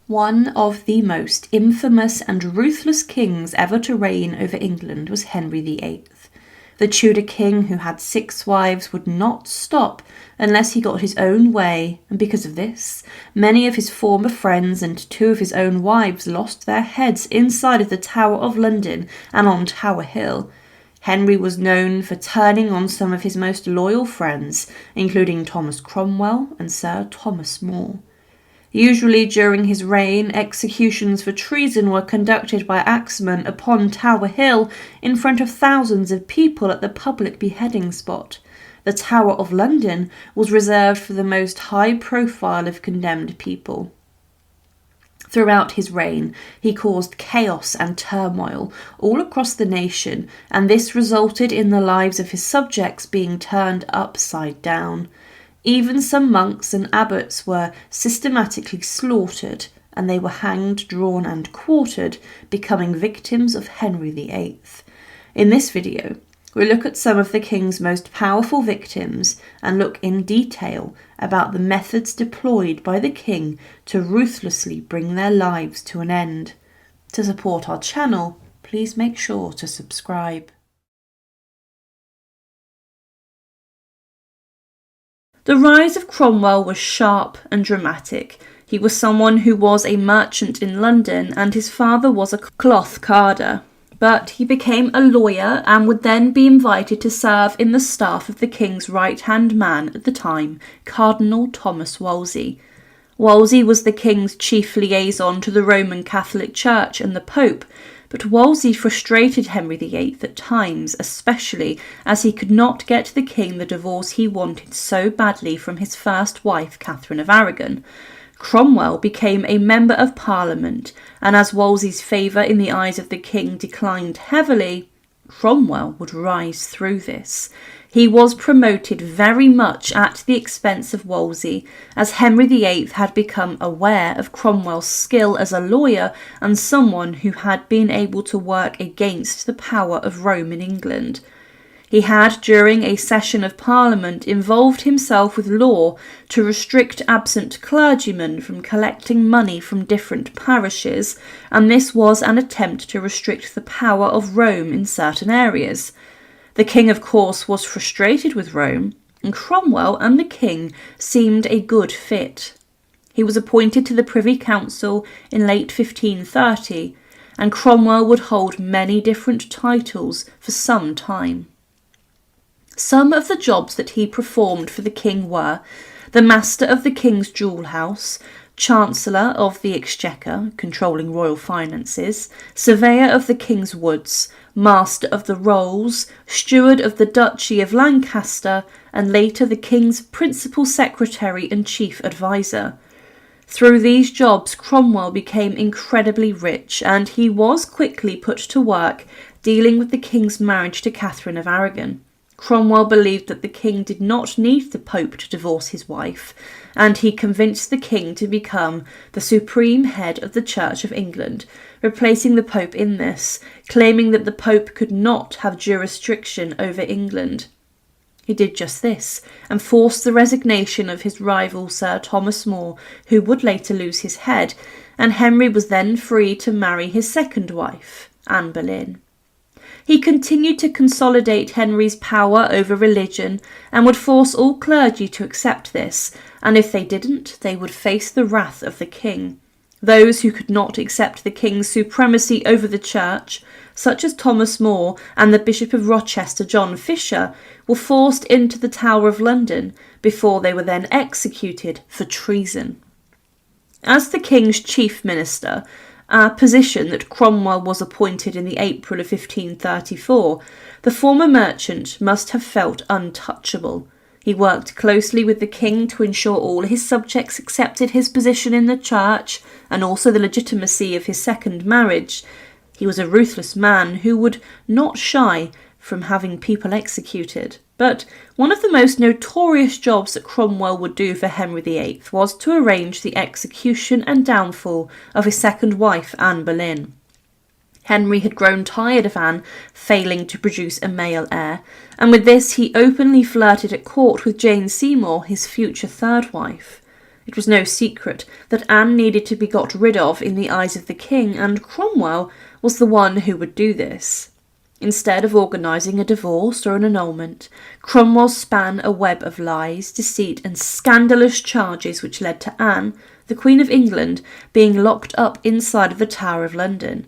One of the most infamous and ruthless kings ever to reign over England was Henry VIII. The Tudor king, who had 6 wives, would not stop unless he got his own way, and because of this, many of his former friends and 2 of his own wives lost their heads inside of the Tower of London and on Tower Hill. Henry was known for turning on some of his most loyal friends, including Thomas Cromwell and Sir Thomas More. Usually during his reign, executions for treason were conducted by axemen upon Tower Hill in front of thousands of people at the public beheading spot. The Tower of London was reserved for the most high profile of condemned people. Throughout his reign, he caused chaos and turmoil all across the nation, and this resulted in the lives of his subjects being turned upside down. Even some monks and abbots were systematically slaughtered, and they were hanged, drawn and quartered, becoming victims of Henry VIII. In this video, we look at some of the king's most powerful victims and look in detail about the methods deployed by the king to ruthlessly bring their lives to an end. To support our channel, please make sure to subscribe. The rise of Cromwell was sharp and dramatic. He was someone who was a merchant in London and his father was a cloth carder. But he became a lawyer and would then be invited to serve in the staff of the king's right-hand man at the time, Cardinal Thomas Wolsey. Wolsey was the king's chief liaison to the Roman Catholic Church and the Pope, but Wolsey frustrated Henry VIII at times, especially as he could not get the king the divorce he wanted so badly from his first wife, Catherine of Aragon. Cromwell became a member of Parliament, and as Wolsey's favour in the eyes of the king declined heavily, Cromwell would rise through this. He was promoted very much at the expense of Wolsey, as Henry VIII had become aware of Cromwell's skill as a lawyer and someone who had been able to work against the power of Rome in England. He had, during a session of Parliament, involved himself with law to restrict absent clergymen from collecting money from different parishes, and this was an attempt to restrict the power of Rome in certain areas. The king, of course, was frustrated with Rome, and Cromwell and the king seemed a good fit. He was appointed to the Privy Council in late 1530, and Cromwell would hold many different titles for some time. Some of the jobs that he performed for the king were the Master of the King's Jewel House, Chancellor of the Exchequer, controlling royal finances, Surveyor of the King's Woods, Master of the Rolls, Steward of the Duchy of Lancaster, and later the King's Principal Secretary and Chief Adviser. Through these jobs, Cromwell became incredibly rich, and he was quickly put to work dealing with the king's marriage to Catherine of Aragon. Cromwell believed that the king did not need the Pope to divorce his wife, and he convinced the king to become the supreme head of the Church of England, replacing the Pope in this, claiming that the Pope could not have jurisdiction over England. He did just this, and forced the resignation of his rival Sir Thomas More, who would later lose his head, and Henry was then free to marry his second wife, Anne Boleyn. He continued to consolidate Henry's power over religion and would force all clergy to accept this, and if they didn't, they would face the wrath of the king. Those who could not accept the king's supremacy over the church, such as Thomas More and the Bishop of Rochester, John Fisher, were forced into the Tower of London before they were then executed for treason. As the king's chief minister, a position that Cromwell was appointed in the April of 1534, the former merchant must have felt untouchable. He worked closely with the king to ensure all his subjects accepted his position in the church and also the legitimacy of his second marriage. He was a ruthless man who would not shy from having people executed. But one of the most notorious jobs that Cromwell would do for Henry VIII was to arrange the execution and downfall of his second wife, Anne Boleyn. Henry had grown tired of Anne failing to produce a male heir, and with this he openly flirted at court with Jane Seymour, his future third wife. It was no secret that Anne needed to be got rid of in the eyes of the king, and Cromwell was the one who would do this. Instead of organising a divorce or an annulment, Cromwell span a web of lies, deceit and scandalous charges which led to Anne, the Queen of England, being locked up inside of the Tower of London.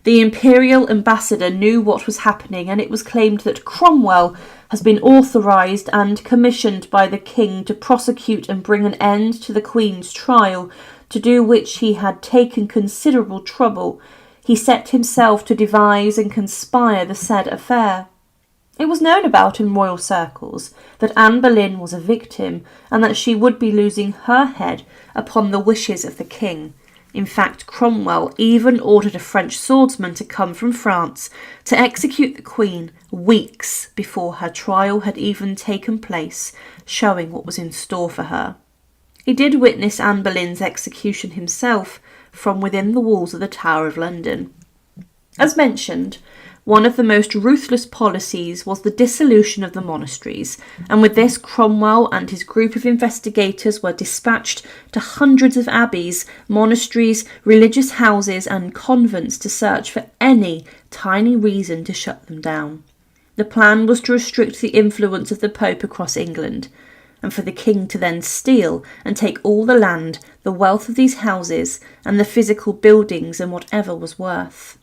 The imperial ambassador knew what was happening, and it was claimed that Cromwell has been authorised and commissioned by the king to prosecute and bring an end to the Queen's trial, to do which he had taken considerable trouble. He set himself to devise and conspire the said affair. It was known about in royal circles that Anne Boleyn was a victim, and that she would be losing her head upon the wishes of the king. In fact, Cromwell even ordered a French swordsman to come from France to execute the Queen weeks before her trial had even taken place, showing what was in store for her. He did witness Anne Boleyn's execution himself from within the walls of the Tower of London. As mentioned, one of the most ruthless policies was the dissolution of the monasteries, and with this Cromwell and his group of investigators were dispatched to hundreds of abbeys, monasteries, religious houses and convents to search for any tiny reason to shut them down. The plan was to restrict the influence of the Pope across England, and for the king to then steal and take all the land, the wealth of these houses, and the physical buildings and whatever was worth.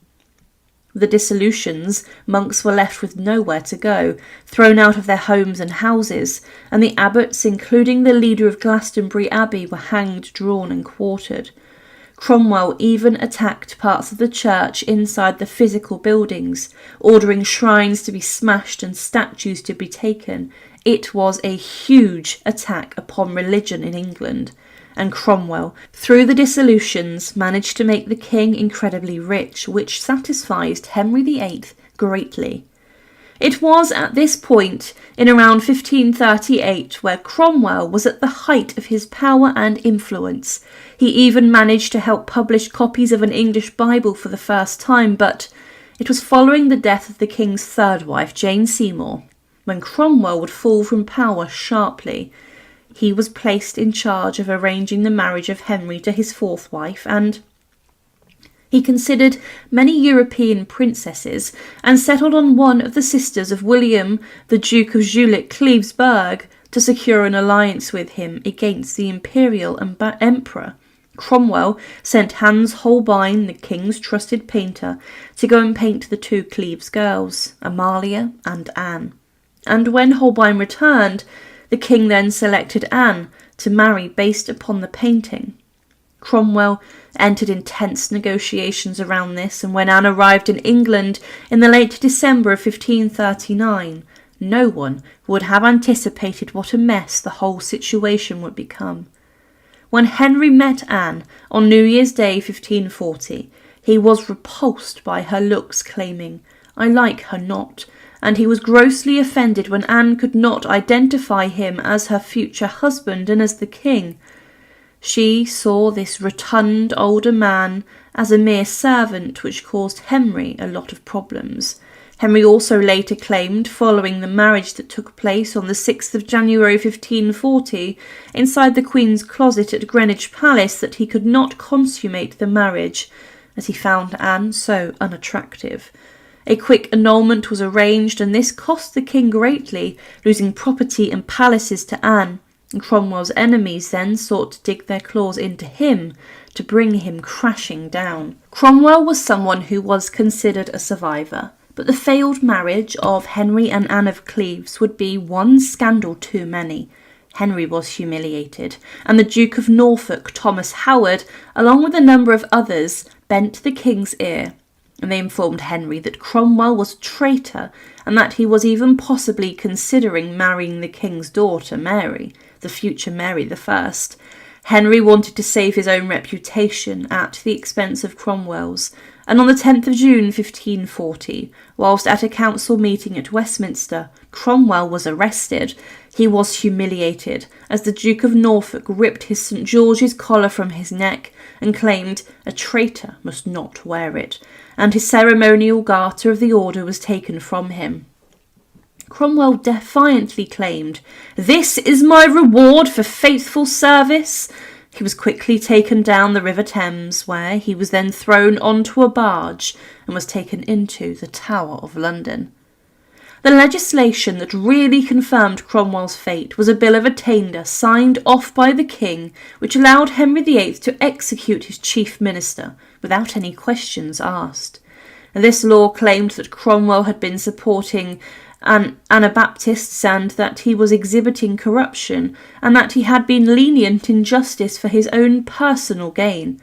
The dissolutions, monks were left with nowhere to go, thrown out of their homes and houses, and the abbots, including the leader of Glastonbury Abbey, were hanged, drawn and quartered. Cromwell even attacked parts of the church inside the physical buildings, ordering shrines to be smashed and statues to be taken. It was a huge attack upon religion in England, and Cromwell, through the dissolutions, managed to make the king incredibly rich, which satisfied Henry VIII greatly. It was at this point, in around 1538, where Cromwell was at the height of his power and influence. He even managed to help publish copies of an English Bible for the first time, but it was following the death of the king's third wife, Jane Seymour, when Cromwell would fall from power sharply. He was placed in charge of arranging the marriage of Henry to his fourth wife, and he considered many European princesses and settled on one of the sisters of William, the Duke of Jülich-Klevsberg, to secure an alliance with him against the imperial emperor. Cromwell sent Hans Holbein, the king's trusted painter, to go and paint the two Cleves girls, Amalia and Anne. And when Holbein returned, the king then selected Anne to marry based upon the painting. Cromwell entered intense negotiations around this, and when Anne arrived in England in the late December of 1539, no one would have anticipated what a mess the whole situation would become. When Henry met Anne on New Year's Day 1540, he was repulsed by her looks, claiming, "I like her not," and he was grossly offended when Anne could not identify him as her future husband and as the king. She saw this rotund older man as a mere servant, which caused Henry a lot of problems. Henry also later claimed, following the marriage that took place on the 6th of January 1540 inside the Queen's closet at Greenwich Palace, that he could not consummate the marriage as he found Anne so unattractive. A quick annulment was arranged, and this cost the king greatly, losing property and palaces to Anne. And Cromwell's enemies then sought to dig their claws into him to bring him crashing down. Cromwell was someone who was considered a survivor, but the failed marriage of Henry and Anne of Cleves would be one scandal too many. Henry was humiliated, and the Duke of Norfolk, Thomas Howard, along with a number of others, bent the king's ear, and they informed Henry that Cromwell was a traitor, and that he was even possibly considering marrying the king's daughter, Mary, the future Mary I. Henry wanted to save his own reputation at the expense of Cromwell's, and on the 10th of June 1540, whilst at a council meeting at Westminster, Cromwell was arrested. He was humiliated as the Duke of Norfolk ripped his St. George's collar from his neck and claimed a traitor must not wear it, and his ceremonial garter of the order was taken from him. Cromwell defiantly claimed, "This is my reward for faithful service," He was quickly taken down the River Thames, where he was then thrown onto a barge and was taken into the Tower of London. The legislation that really confirmed Cromwell's fate was a Bill of Attainder signed off by the King, which allowed Henry VIII to execute his chief minister without any questions asked. This law claimed that Cromwell had been supporting Anabaptists and that he was exhibiting corruption, and that he had been lenient in justice for his own personal gain,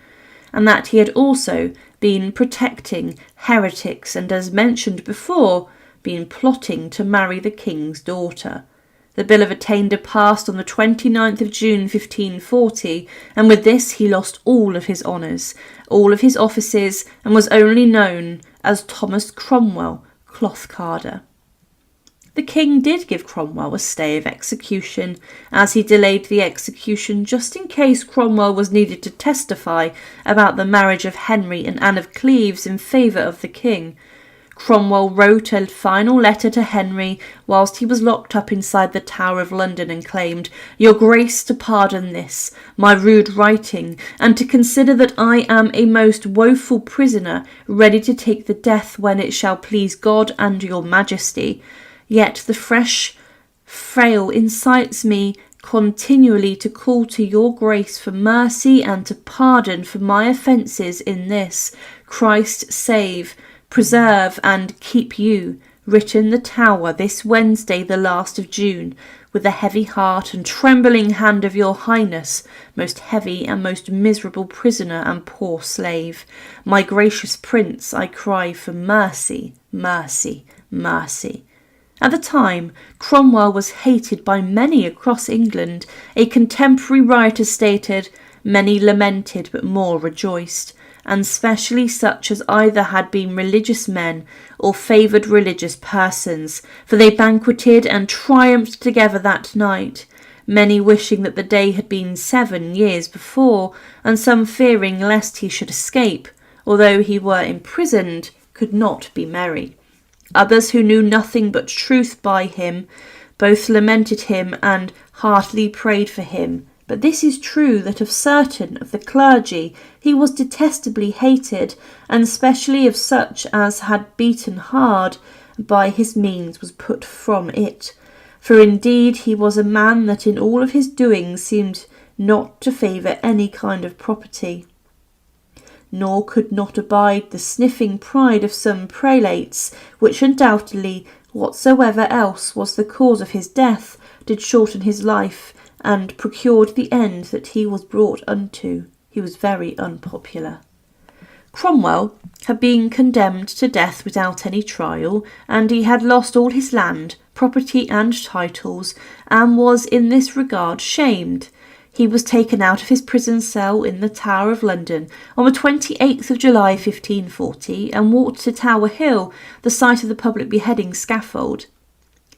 and that he had also been protecting heretics and, as mentioned before, been plotting to marry the king's daughter. The Bill of Attainder passed on the 29th of June 1540, and with this he lost all of his honours, all of his offices, and was only known as Thomas Cromwell, cloth carder. The king did give Cromwell a stay of execution, as he delayed the execution just in case Cromwell was needed to testify about the marriage of Henry and Anne of Cleves in favour of the king. Cromwell wrote a final letter to Henry whilst he was locked up inside the Tower of London and claimed, "Your Grace to pardon this, my rude writing, and to consider that I am a most woeful prisoner, ready to take the death when it shall please God and your Majesty. Yet the fresh frail incites me continually to call to your grace for mercy and to pardon for my offences in this. Christ save, preserve and keep you. Written the Tower this Wednesday the last of June, with the heavy heart and trembling hand of your Highness, most heavy and most miserable prisoner and poor slave. My gracious prince, I cry for mercy, mercy, mercy." At the time, Cromwell was hated by many across England. A contemporary writer stated, "Many lamented, but more rejoiced, and specially such as either had been religious men or favoured religious persons, for they banqueted and triumphed together that night, many wishing that the day had been 7 years before, and some fearing lest he should escape, although he were imprisoned, could not be merry. Others who knew nothing but truth by him, both lamented him and heartily prayed for him. But this is true, that of certain of the clergy he was detestably hated, and especially of such as had beaten hard, by his means was put from it. For indeed he was a man that in all of his doings seemed not to favour any kind of property, nor could not abide the sniffing pride of some prelates, which undoubtedly, whatsoever else was the cause of his death, did shorten his life, and procured the end that he was brought unto. He was very unpopular. Cromwell had been condemned to death without any trial, and he had lost all his land, property and titles, and was in this regard shamed. He was taken out of his prison cell in the Tower of London on the 28th of July 1540 and walked to Tower Hill, the site of the public beheading scaffold.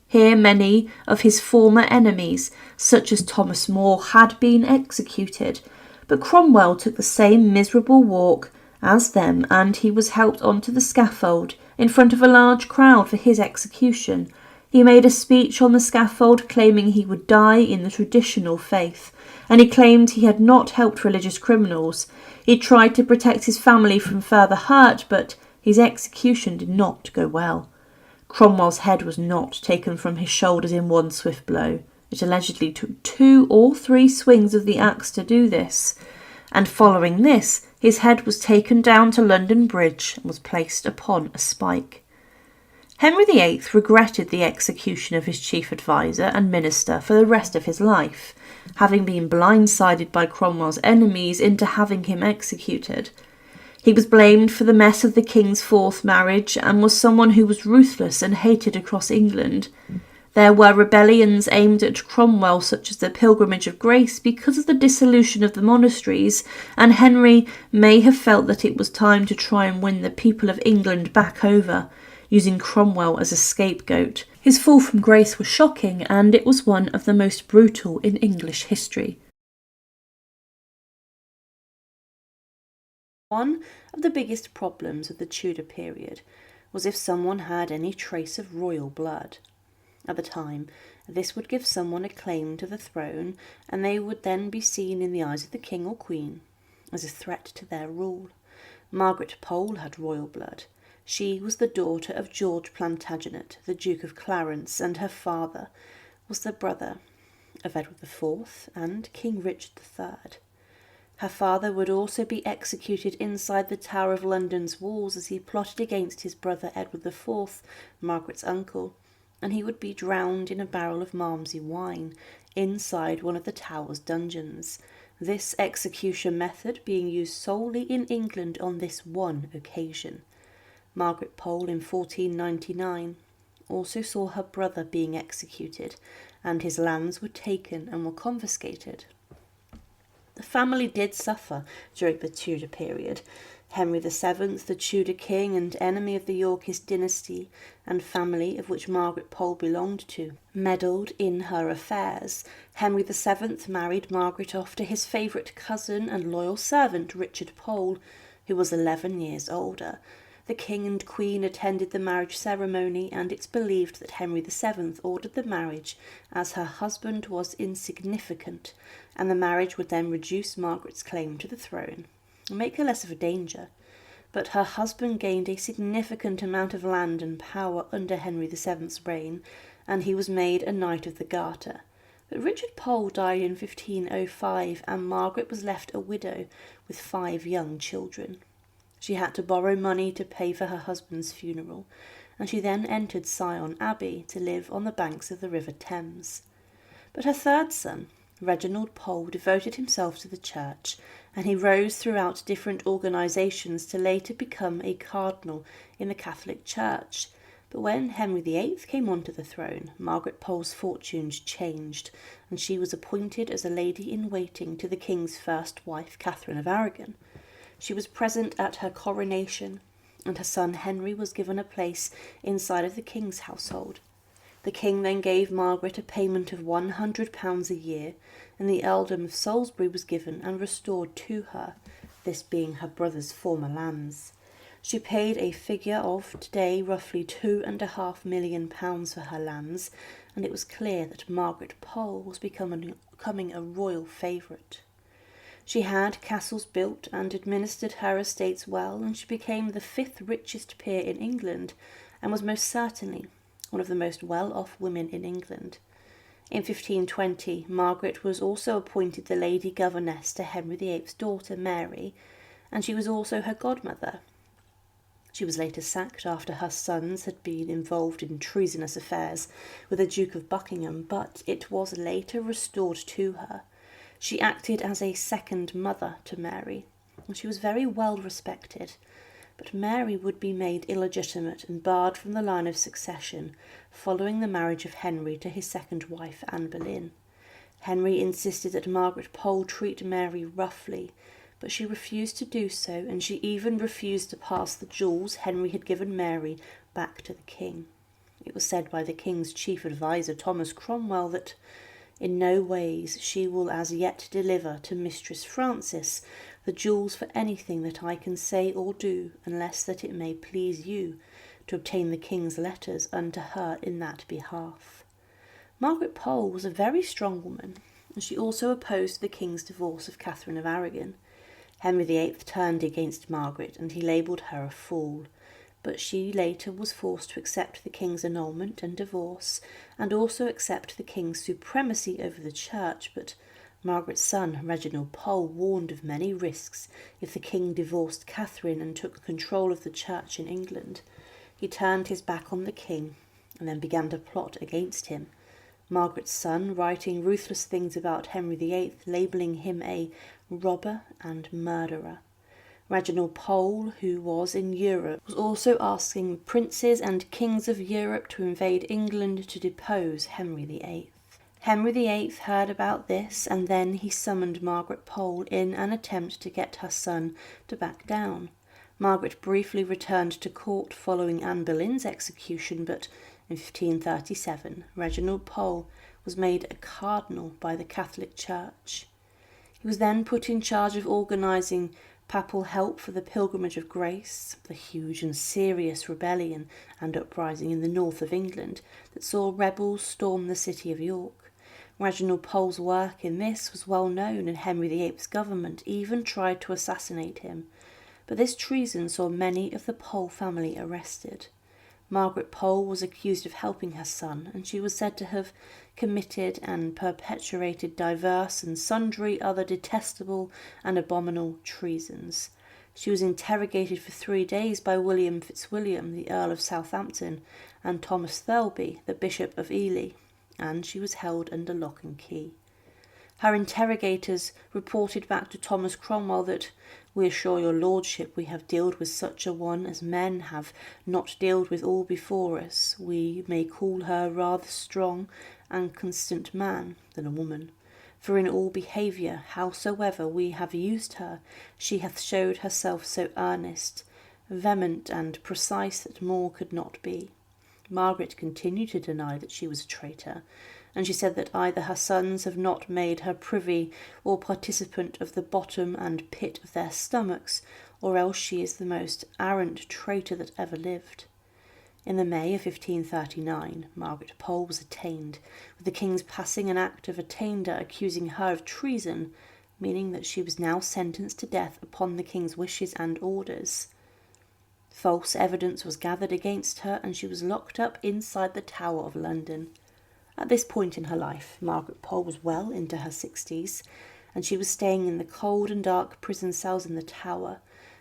Here many of his former enemies, such as Thomas More, had been executed, but Cromwell took the same miserable walk as them, and he was helped onto the scaffold in front of a large crowd for his execution. He made a speech on the scaffold claiming he would die in the traditional faith, and he claimed he had not helped religious criminals. He tried to protect his family from further hurt, but his execution did not go well. Cromwell's head was not taken from his shoulders in one swift blow. It allegedly took 2 or 3 swings of the axe to do this, and following this, his head was taken down to London Bridge and was placed upon a spike. Henry VIII regretted the execution of his chief adviser and minister for the rest of his life, having been blindsided by Cromwell's enemies into having him executed. He was blamed for the mess of the king's 4th marriage and was someone who was ruthless and hated across England. There were rebellions aimed at Cromwell, such as the Pilgrimage of Grace, because of the dissolution of the monasteries, and Henry may have felt that it was time to try and win the people of England back over, using Cromwell as a scapegoat. His fall from grace was shocking, and it was one of the most brutal in English history. One of the biggest problems of the Tudor period was if someone had any trace of royal blood. At the time, This would give someone a claim to the throne, and they would then be seen in the eyes of the king or queen as a threat to their rule. Margaret Pole had royal blood. She was the daughter of George Plantagenet, the Duke of Clarence, and her father was the brother of Edward IV and King Richard III. Her father would also be executed inside the Tower of London's walls as he plotted against his brother Edward IV, Margaret's uncle, and he would be drowned in a barrel of Malmsey wine inside one of the Tower's dungeons. This execution method being used solely in England on this one occasion. Margaret Pole in 1499 also saw her brother being executed, and his lands were taken and were confiscated. The family did suffer during the Tudor period. Henry VII, the Tudor king and enemy of the Yorkist dynasty and family of which Margaret Pole belonged to, meddled in her affairs. Henry VII married Margaret off to his favourite cousin and loyal servant Richard Pole, who was 11 years older. The king and queen attended the marriage ceremony, and it's believed that Henry VII ordered the marriage as her husband was insignificant, and the marriage would then reduce Margaret's claim to the throne and make her less of a danger. But her husband gained a significant amount of land and power under Henry VII's reign, and he was made a Knight of the Garter. But Richard Pole died in 1505, and Margaret was left a widow with 5 young children. She had to borrow money to pay for her husband's funeral, and she then entered Sion Abbey to live on the banks of the River Thames. But her third son, Reginald Pole, devoted himself to the church, and he rose throughout different organisations to later become a cardinal in the Catholic Church. But when Henry VIII came onto the throne, Margaret Pole's fortunes changed, and she was appointed as a lady-in-waiting to the king's first wife, Catherine of Aragon. She was present at her coronation, and her son Henry was given a place inside of the king's household. The king then gave Margaret a payment of £100 a year, and the earldom of Salisbury was given and restored to her, this being her brother's former lands. She paid a figure of today roughly £2.5 million for her lands, and it was clear that Margaret Pole was becoming a royal favourite. She had castles built and administered her estates well, and she became the 5th richest peer in England, and was most certainly one of the most well-off women in England. In 1520, Margaret was also appointed the lady governess to Henry VIII's daughter Mary, and she was also her godmother. She was later sacked after her sons had been involved in treasonous affairs with the Duke of Buckingham, but it was later restored to her. She acted as a second mother to Mary, and she was very well respected. But Mary would be made illegitimate and barred from the line of succession following the marriage of Henry to his second wife, Anne Boleyn. Henry insisted that Margaret Pole treat Mary roughly, but she refused to do so, and she even refused to pass the jewels Henry had given Mary back to the king. It was said by the king's chief adviser, Thomas Cromwell, that in no ways she will as yet deliver to Mistress Frances the jewels for anything that I can say or do, unless that it may please you to obtain the king's letters unto her in that behalf. Margaret Pole was a very strong woman, and she also opposed the king's divorce of Catherine of Aragon. Henry VIII turned against Margaret, and he labelled her a fool, but she later was forced to accept the king's annulment and divorce, and also accept the king's supremacy over the church. But Margaret's son, Reginald Pole, warned of many risks if the king divorced Catherine and took control of the church in England. He turned his back on the king and then began to plot against him. Margaret's son, writing ruthless things about Henry VIII, labelling him a robber and murderer. Reginald Pole, who was in Europe, was also asking princes and kings of Europe to invade England to depose Henry VIII. Henry VIII heard about this, and then he summoned Margaret Pole in an attempt to get her son to back down. Margaret briefly returned to court following Anne Boleyn's execution, but in 1537 Reginald Pole was made a cardinal by the Catholic Church. He was then put in charge of organising Papal help for the Pilgrimage of Grace, the huge and serious rebellion and uprising in the north of England that saw rebels storm the city of York. Reginald Pole's work in this was well known, and Henry VIII's government even tried to assassinate him, but this treason saw many of the Pole family arrested. Margaret Pole was accused of helping her son, and she was said to have committed and perpetrated diverse and sundry other detestable and abominable treasons. She was interrogated for 3 days by William Fitzwilliam, the Earl of Southampton, and Thomas Thirlby, the Bishop of Ely, and she was held under lock and key. Her interrogators reported back to Thomas Cromwell that, "We assure your lordship we have dealt with such a one as men have not dealt with all before us. We may call her rather strong and constant man than a woman. For in all behaviour, howsoever we have used her, she hath showed herself so earnest, vehement, and precise that more could not be." Margaret continued to deny that she was a traitor, and she said that either her sons have not made her privy or participant of the bottom and pit of their stomachs, or else she is the most arrant traitor that ever lived. In the May of 1539, Margaret Pole was attainted, with the king's passing an act of attainder accusing her of treason, meaning that she was now sentenced to death upon the king's wishes and orders. False evidence was gathered against her, and she was locked up inside the Tower of London. At this point in her life, Margaret Pole was well into her 60s, and she was staying in the cold and dark prison cells in the Tower,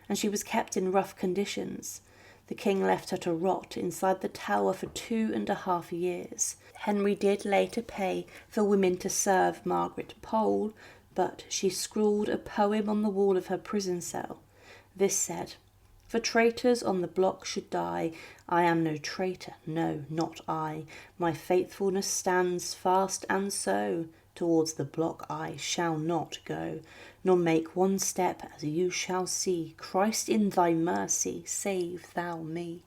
and she was kept in rough conditions. The king left her to rot inside the Tower for 2.5 years. Henry did later pay for women to serve Margaret Pole, but she scrawled a poem on the wall of her prison cell. This said, "For traitors on the block should die, I am no traitor, no, not I. My faithfulness stands fast, and so towards the block I shall not go, nor make one step, as you shall see. Christ, in thy mercy, save thou me."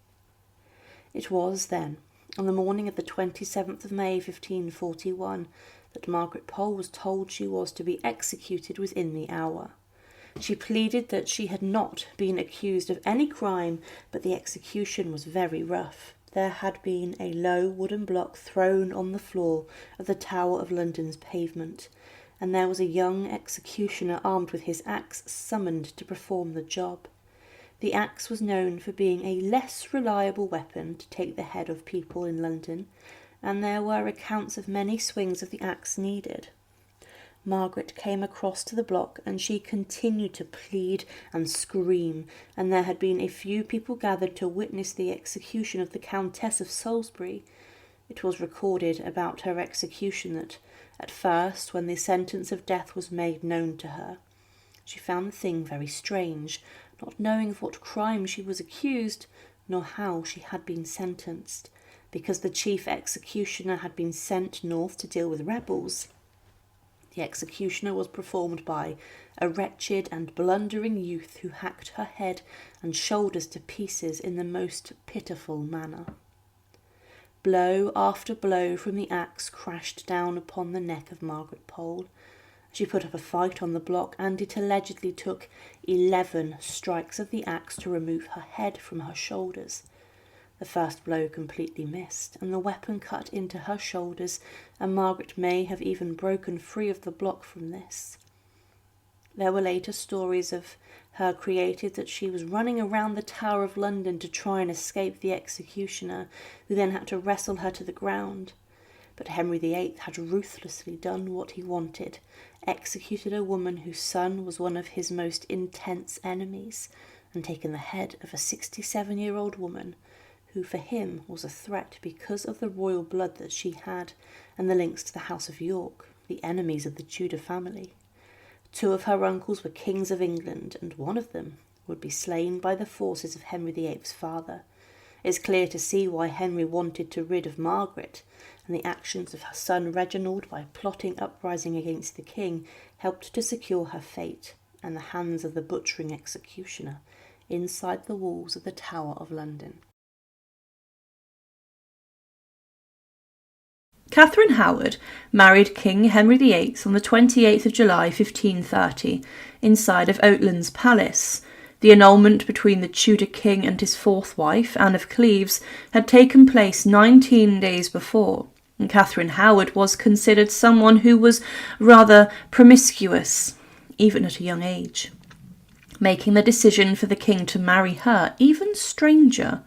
It was, then, on the morning of the 27th of May, 1541, that Margaret Pole was told she was to be executed within the hour. She pleaded that she had not been accused of any crime, but the execution was very rough. There had been a low wooden block thrown on the floor of the Tower of London's pavement, and there was a young executioner armed with his axe summoned to perform the job. The axe was known for being a less reliable weapon to take the head of people in London, and there were accounts of many swings of the axe needed. Margaret came across to the block, and she continued to plead and scream, and there had been a few people gathered to witness the execution of the Countess of Salisbury. It was recorded about her execution that, at first, when the sentence of death was made known to her, she found the thing very strange, not knowing of what crime she was accused, nor how she had been sentenced, because the chief executioner had been sent north to deal with rebels. The executioner was performed by a wretched and blundering youth who hacked her head and shoulders to pieces in the most pitiful manner. Blow after blow from the axe crashed down upon the neck of Margaret Pole. She put up a fight on the block, and it allegedly took 11 strikes of the axe to remove her head from her shoulders. The first blow completely missed, and the weapon cut into her shoulders, and Margaret may have even broken free of the block from this. There were later stories of her created that she was running around the Tower of London to try and escape the executioner, who then had to wrestle her to the ground. But Henry VIII had ruthlessly done what he wanted, executed a woman whose son was one of his most intense enemies, and taken the head of a 67-year-old woman, who for him was a threat because of the royal blood that she had and the links to the House of York, the enemies of the Tudor family. 2 of her uncles were kings of England, and one of them would be slain by the forces of Henry VIII's father. It's clear to see why Henry wanted to rid of Margaret, and the actions of her son Reginald by plotting uprising against the king helped to secure her fate and the hands of the butchering executioner inside the walls of the Tower of London. Catherine Howard married King Henry VIII on the 28th of July 1530 inside of Oatlands Palace. The annulment between the Tudor king and his fourth wife, Anne of Cleves, had taken place 19 days before, and Catherine Howard was considered someone who was rather promiscuous, even at a young age, making the decision for the king to marry her even stranger.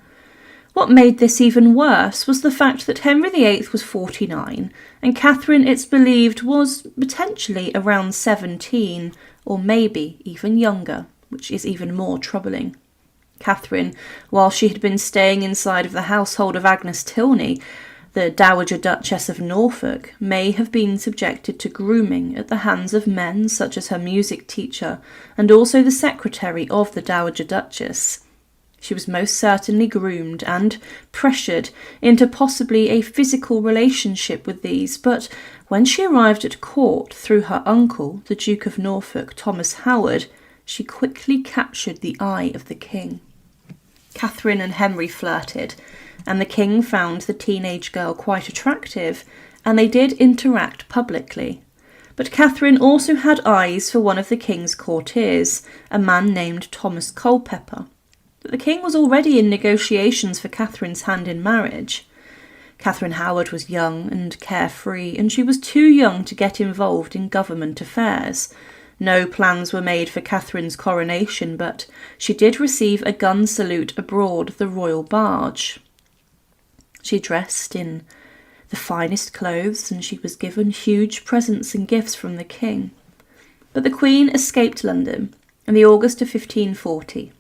What made this even worse was the fact that Henry VIII was 49 and Catherine, it's believed, was potentially around 17 or maybe even younger, which is even more troubling. Catherine, while she had been staying inside of the household of Agnes Tilney, the Dowager Duchess of Norfolk, may have been subjected to grooming at the hands of men such as her music teacher and also the secretary of the Dowager Duchess. She was most certainly groomed and pressured into possibly a physical relationship with these, but when she arrived at court through her uncle, the Duke of Norfolk, Thomas Howard, she quickly captured the eye of the king. Catherine and Henry flirted, and the king found the teenage girl quite attractive, and they did interact publicly. But Catherine also had eyes for one of the king's courtiers, a man named Thomas Culpeper. But the king was already in negotiations for Catherine's hand in marriage. Catherine Howard was young and carefree, and she was too young to get involved in government affairs. No plans were made for Catherine's coronation, but she did receive a gun salute aboard the royal barge. She dressed in the finest clothes, and she was given huge presents and gifts from the king. But the Queen escaped London in the August of 1540.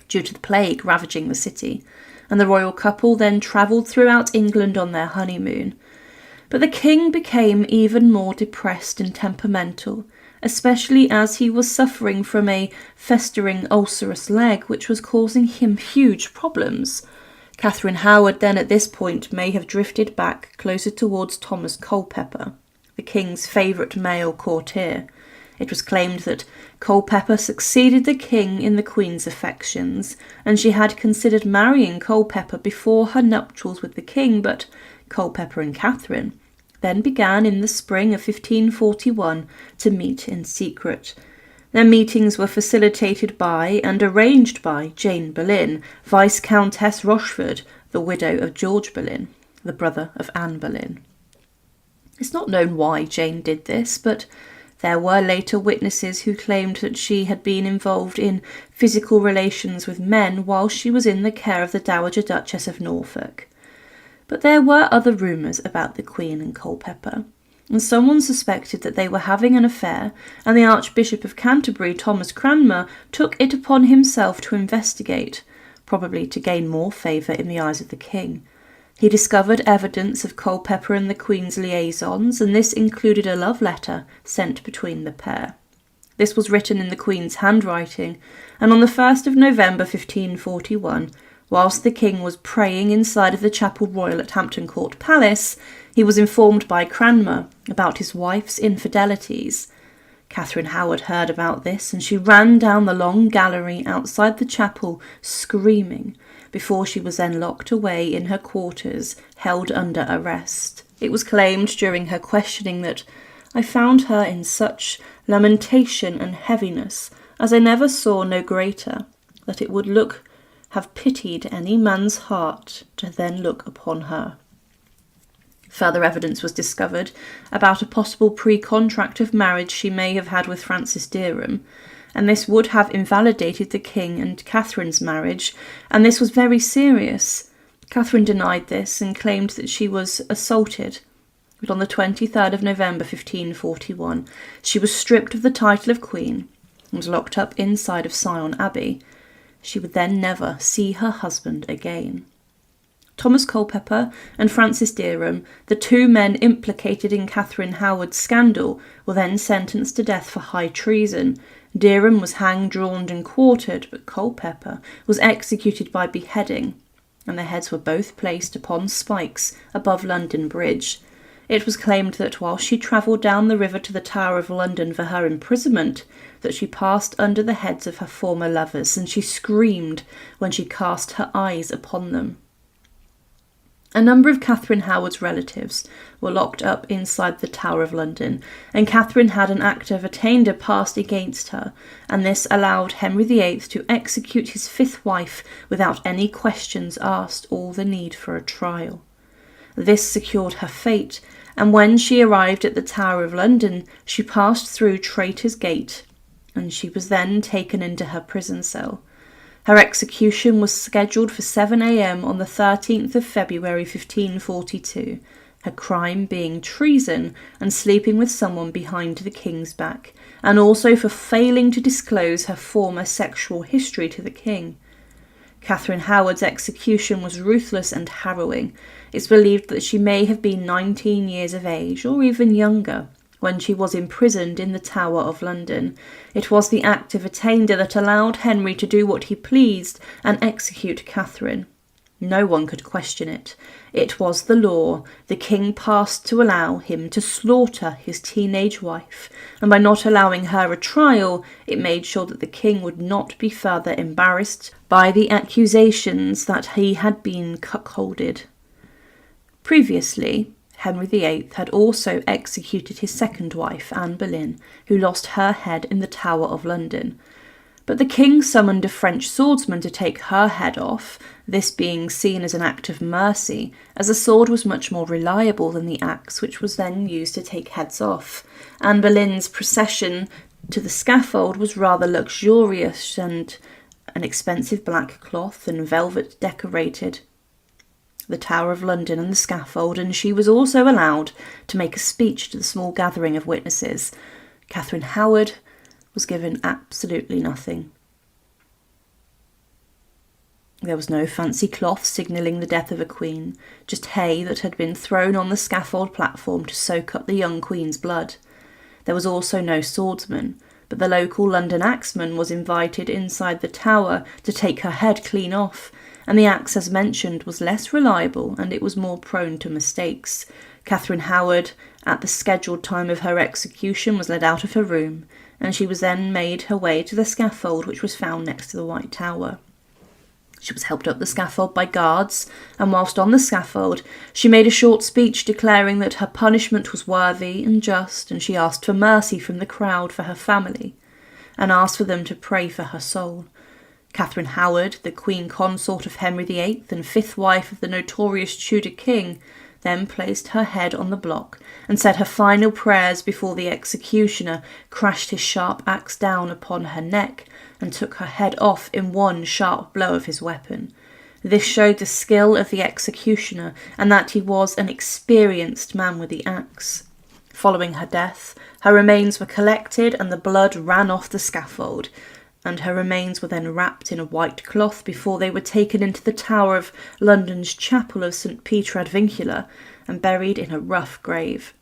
Due to the plague ravaging the city, and the royal couple then travelled throughout England on their honeymoon. But the king became even more depressed and temperamental, especially as he was suffering from a festering ulcerous leg which was causing him huge problems. Catherine Howard then at this point may have drifted back closer towards Thomas Culpeper, the king's favourite male courtier. It was claimed that Culpeper succeeded the king in the Queen's affections, and she had considered marrying Culpeper before her nuptials with the king, but Culpeper and Catherine then began in the spring of 1541 to meet in secret. Their meetings were facilitated by and arranged by Jane Boleyn, Viscountess Rochford, the widow of George Boleyn, the brother of Anne Boleyn. It's not known why Jane did this, but there were later witnesses who claimed that she had been involved in physical relations with men while she was in the care of the Dowager Duchess of Norfolk. But there were other rumours about the Queen and Culpeper, and someone suspected that they were having an affair, and the Archbishop of Canterbury, Thomas Cranmer, took it upon himself to investigate, probably to gain more favour in the eyes of the king. He discovered evidence of Culpeper and the Queen's liaisons, and this included a love letter sent between the pair. This was written in the Queen's handwriting, and on the 1st of November 1541, whilst the king was praying inside of the Chapel Royal at Hampton Court Palace, he was informed by Cranmer about his wife's infidelities. Catherine Howard heard about this, and she ran down the long gallery outside the chapel screaming, before she was then locked away in her quarters, held under arrest. It was claimed during her questioning that I found her in such lamentation and heaviness as I never saw no greater, that it would have pitied any man's heart to then look upon her. Further evidence was discovered about a possible pre-contract of marriage she may have had with Francis Derham, and this would have invalidated the king and Catherine's marriage, and this was very serious. Catherine denied this and claimed that she was assaulted, but on the 23rd of November 1541 she was stripped of the title of queen and was locked up inside of Sion Abbey. She would then never see her husband again. Thomas Culpeper and Francis Derham, the two men implicated in Catherine Howard's scandal, were then sentenced to death for high treason. Derham was hanged, drawn and quartered, but Culpeper was executed by beheading, and their heads were both placed upon spikes above London Bridge. It was claimed that while she travelled down the river to the Tower of London for her imprisonment, that she passed under the heads of her former lovers, and she screamed when she cast her eyes upon them. A number of Catherine Howard's relatives were locked up inside the Tower of London, and Catherine had an Act of Attainder passed against her, and this allowed Henry VIII to execute his fifth wife without any questions asked or the need for a trial. This secured her fate, and when she arrived at the Tower of London, she passed through Traitor's Gate, and she was then taken into her prison cell. Her execution was scheduled for 7 a.m. on the 13th of February 1542, her crime being treason and sleeping with someone behind the king's back, and also for failing to disclose her former sexual history to the king. Catherine Howard's execution was ruthless and harrowing. It's believed that she may have been 19 years of age, or even younger, when she was imprisoned in the Tower of London. It was the Act of Attainder that allowed Henry to do what he pleased and execute Catherine. No one could question it. It was the law the king passed to allow him to slaughter his teenage wife, and by not allowing her a trial, it made sure that the king would not be further embarrassed by the accusations that he had been cuckolded. Previously, Henry VIII had also executed his second wife, Anne Boleyn, who lost her head in the Tower of London. But the king summoned a French swordsman to take her head off, this being seen as an act of mercy, as a sword was much more reliable than the axe which was then used to take heads off. Anne Boleyn's procession to the scaffold was rather luxurious and an expensive black cloth and velvet decorated the Tower of London and the scaffold, and she was also allowed to make a speech to the small gathering of witnesses. Catherine Howard was given absolutely nothing. There was no fancy cloth signalling the death of a queen, just hay that had been thrown on the scaffold platform to soak up the young queen's blood. There was also no swordsman, but the local London axeman was invited inside the tower to take her head clean off, and the axe, as mentioned, was less reliable and it was more prone to mistakes. Catherine Howard, at the scheduled time of her execution, was led out of her room, and she was then made her way to the scaffold which was found next to the White Tower. She was helped up the scaffold by guards, and whilst on the scaffold, she made a short speech declaring that her punishment was worthy and just, and she asked for mercy from the crowd for her family, and asked for them to pray for her soul. Catherine Howard, the Queen Consort of Henry VIII and fifth wife of the notorious Tudor king, then placed her head on the block and said her final prayers before the executioner crashed his sharp axe down upon her neck and took her head off in one sharp blow of his weapon. This showed the skill of the executioner and that he was an experienced man with the axe. Following her death, her remains were collected and the blood ran off the scaffold, and her remains were then wrapped in a white cloth before they were taken into the Tower of London's chapel of St. Peter ad Vincula and buried in a rough grave.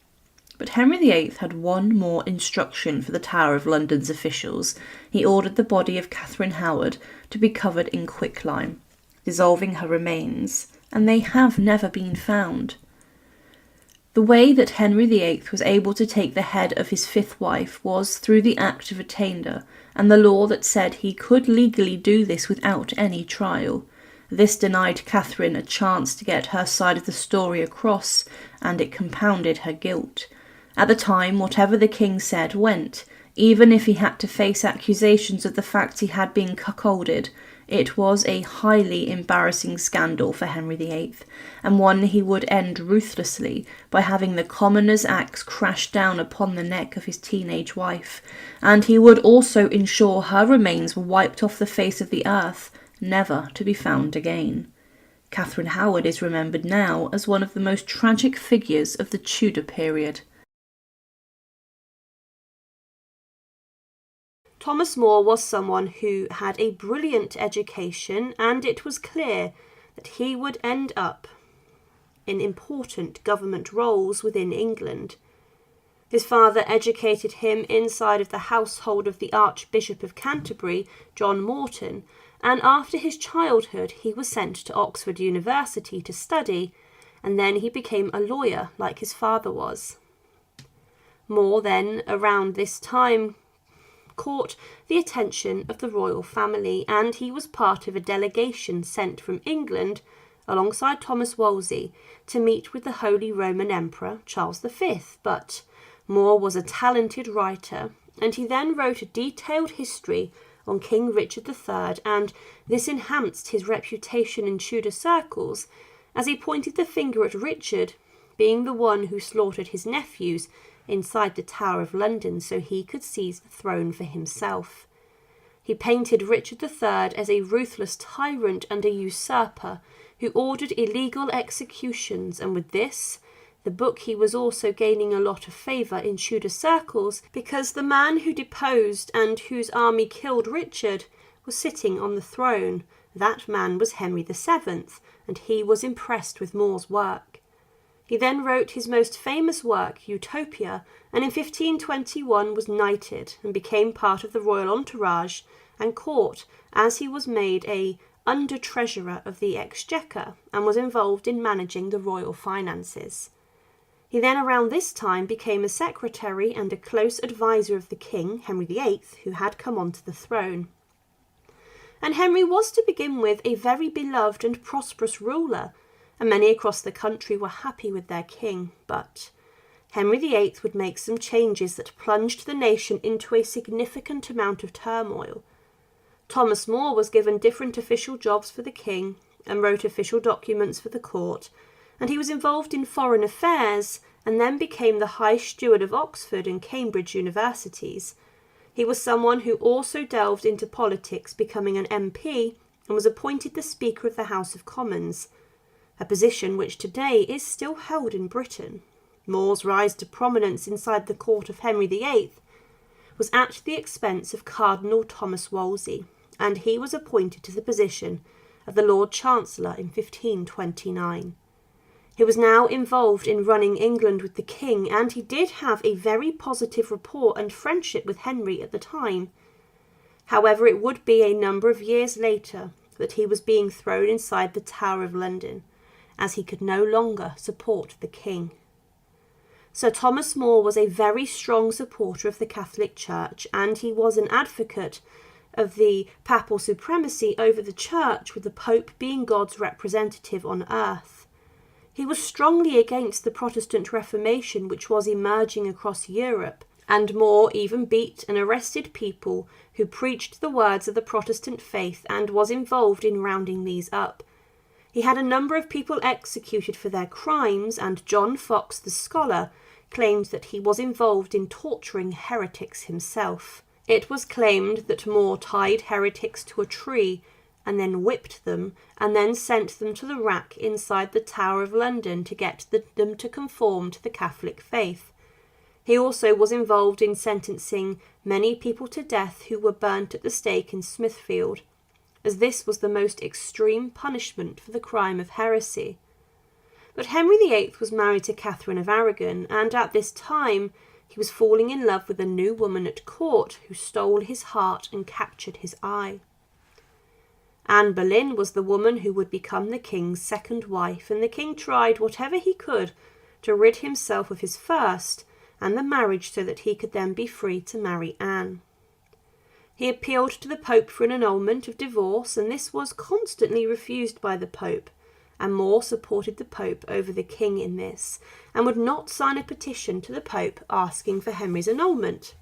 But Henry VIII had one more instruction for the Tower of London's officials. He ordered the body of Catherine Howard to be covered in quicklime, dissolving her remains, and they have never been found. The way that Henry VIII was able to take the head of his fifth wife was through the Act of Attainder, and the law that said he could legally do this without any trial. This denied Catherine a chance to get her side of the story across, and it compounded her guilt. At the time, whatever the king said went, even if he had to face accusations of the fact he had been cuckolded. It was a highly embarrassing scandal for Henry VIII, and one he would end ruthlessly by having the commoner's axe crash down upon the neck of his teenage wife, and he would also ensure her remains were wiped off the face of the earth, never to be found again. Catherine Howard is remembered now as one of the most tragic figures of the Tudor period. Thomas More was someone who had a brilliant education, and it was clear that he would end up in important government roles within England. His father educated him inside of the household of the Archbishop of Canterbury, John Morton, and after his childhood he was sent to Oxford University to study, and then he became a lawyer like his father was. More then, around this time, caught the attention of the royal family, and he was part of a delegation sent from England alongside Thomas Wolsey, to meet with the Holy Roman Emperor Charles V. But More was a talented writer, and he then wrote a detailed history on King Richard III, and this enhanced his reputation in Tudor circles, as he pointed the finger at Richard being the one who slaughtered his nephews inside the Tower of London so he could seize the throne for himself. He painted Richard III as a ruthless tyrant and a usurper who ordered illegal executions, and with this, the book, he was also gaining a lot of favour in Tudor circles because the man who deposed and whose army killed Richard was sitting on the throne. That man was Henry VII, and he was impressed with More's work. He then wrote his most famous work, Utopia, and in 1521 was knighted and became part of the royal entourage and court, as he was made a under-treasurer of the Exchequer and was involved in managing the royal finances. He then around this time became a secretary and a close advisor of the king, Henry VIII, who had come onto the throne. And Henry was to begin with a very beloved and prosperous ruler, and many across the country were happy with their king. But Henry VIII would make some changes that plunged the nation into a significant amount of turmoil. Thomas More was given different official jobs for the king and wrote official documents for the court, and he was involved in foreign affairs and then became the High Steward of Oxford and Cambridge universities. He was someone who also delved into politics, becoming an MP, and was appointed the Speaker of the House of Commons, a position which today is still held in Britain. More's rise to prominence inside the court of Henry VIII was at the expense of Cardinal Thomas Wolsey, and he was appointed to the position of the Lord Chancellor in 1529. He was now involved in running England with the king, and he did have a very positive rapport and friendship with Henry at the time. However, it would be a number of years later that he was being thrown inside the Tower of London, as he could no longer support the king. Sir Thomas More was a very strong supporter of the Catholic Church, and he was an advocate of the papal supremacy over the Church, with the Pope being God's representative on earth. He was strongly against the Protestant Reformation which was emerging across Europe, and More even beat and arrested people who preached the words of the Protestant faith and was involved in rounding these up. He had a number of people executed for their crimes, and John Fox, the scholar, claimed that he was involved in torturing heretics himself. It was claimed that More tied heretics to a tree and then whipped them, and then sent them to the rack inside the Tower of London to get them to conform to the Catholic faith. He also was involved in sentencing many people to death who were burnt at the stake in Smithfield, as this was the most extreme punishment for the crime of heresy. But Henry VIII was married to Catherine of Aragon, and at this time he was falling in love with a new woman at court who stole his heart and captured his eye. Anne Boleyn was the woman who would become the king's second wife, and the king tried whatever he could to rid himself of his first and the marriage so that he could then be free to marry Anne. He appealed to the Pope for an annulment of divorce, and this was constantly refused by the Pope, and More supported the Pope over the king in this, and would not sign a petition to the Pope asking for Henry's annulment.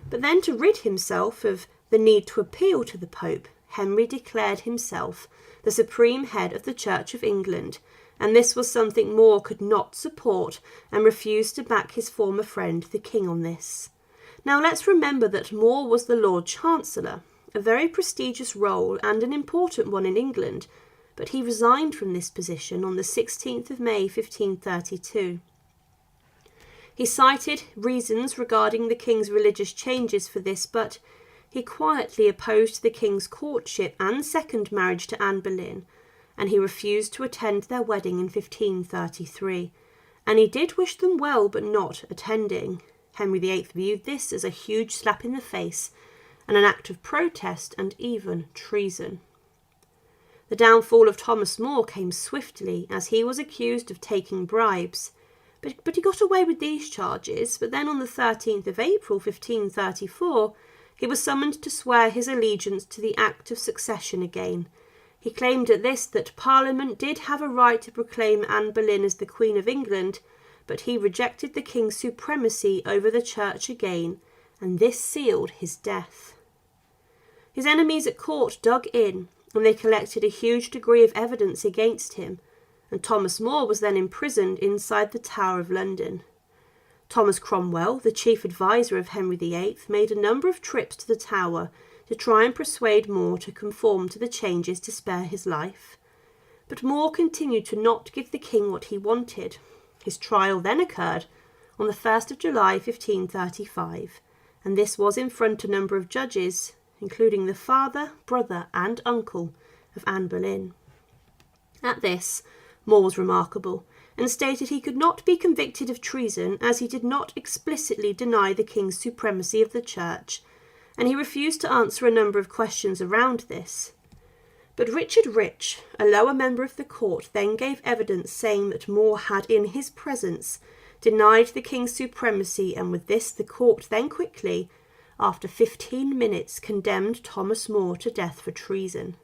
But then, to rid himself of the need to appeal to the Pope, Henry declared himself the supreme head of the Church of England, and this was something More could not support, and refused to back his former friend the king on this. Now let's remember that More was the Lord Chancellor, a very prestigious role and an important one in England, but he resigned from this position on the 16th of May 1532. He cited reasons regarding the king's religious changes for this, but he quietly opposed the king's courtship and second marriage to Anne Boleyn, and he refused to attend their wedding in 1533, and he did wish them well but not attending. Henry VIII viewed this as a huge slap in the face and an act of protest and even treason. The downfall of Thomas More came swiftly, as he was accused of taking bribes, but he got away with these charges. But then on the 13th of April 1534, he was summoned to swear his allegiance to the Act of Succession again. He claimed at this that Parliament did have a right to proclaim Anne Boleyn as the Queen of England, but he rejected the king's supremacy over the church again, and this sealed his death. His enemies at court dug in, and they collected a huge degree of evidence against him, and Thomas More was then imprisoned inside the Tower of London. Thomas Cromwell, the chief adviser of Henry VIII, made a number of trips to the Tower to try and persuade More to conform to the changes to spare his life. But More continued to not give the king what he wanted. His trial then occurred on the 1st of July 1535, and this was in front of a number of judges, including the father, brother and uncle of Anne Boleyn. At this, More was remarkable, and stated he could not be convicted of treason as he did not explicitly deny the king's supremacy of the church, and he refused to answer a number of questions around this. But Richard Rich, a lower member of the court, then gave evidence saying that More had in his presence denied the king's supremacy, and with this the court then quickly, after 15 minutes, condemned Thomas More to death for treason.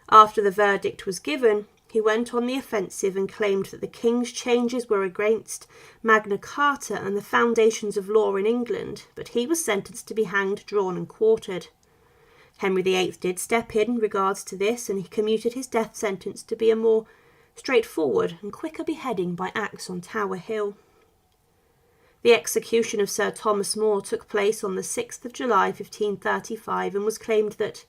After the verdict was given, he went on the offensive and claimed that the king's changes were against Magna Carta and the foundations of law in England, but he was sentenced to be hanged, drawn and quartered. Henry VIII did step in regards to this, and he commuted his death sentence to be a more straightforward and quicker beheading by axe on Tower Hill. The execution of Sir Thomas More took place on the 6th of July 1535 and was claimed that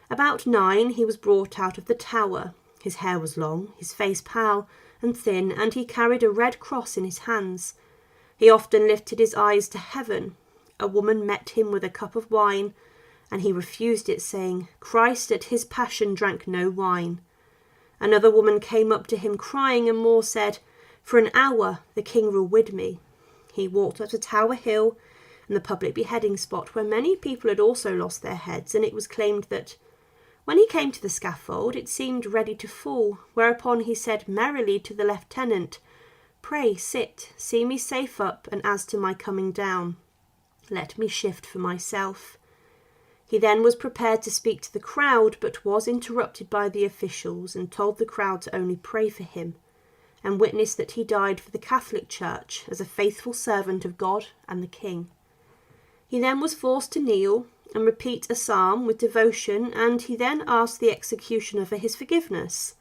about 9 he was brought out of the Tower. His hair was long, his face pale and thin, and he carried a red cross in his hands. He often lifted his eyes to heaven. A woman met him with a cup of wine, and he refused it, saying, "Christ at his passion drank no wine." Another woman came up to him crying, and More said, "For an hour the king will wed me." He walked up to Tower Hill and the public beheading spot where many people had also lost their heads, and it was claimed that when he came to the scaffold it seemed ready to fall, whereupon he said merrily to the lieutenant, "Pray sit, see me safe up, and as to my coming down, let me shift for myself." He then was prepared to speak to the crowd, but was interrupted by the officials and told the crowd to only pray for him, and witness that he died for the Catholic Church as a faithful servant of God and the king. He then was forced to kneel and repeat a psalm with devotion, and he then asked the executioner for his forgiveness.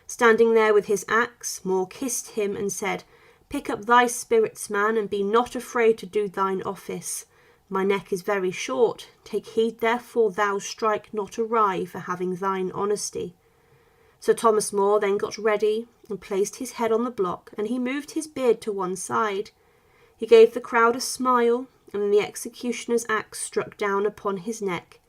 Standing there with his axe, More kissed him and said, "Pick up thy spirits, man, and be not afraid to do thine office. My neck is very short. Take heed, therefore, thou strike not awry for having thine honesty." Sir Thomas More then got ready and placed his head on the block, and he moved his beard to one side. He gave the crowd a smile, and then the executioner's axe struck down upon his neck,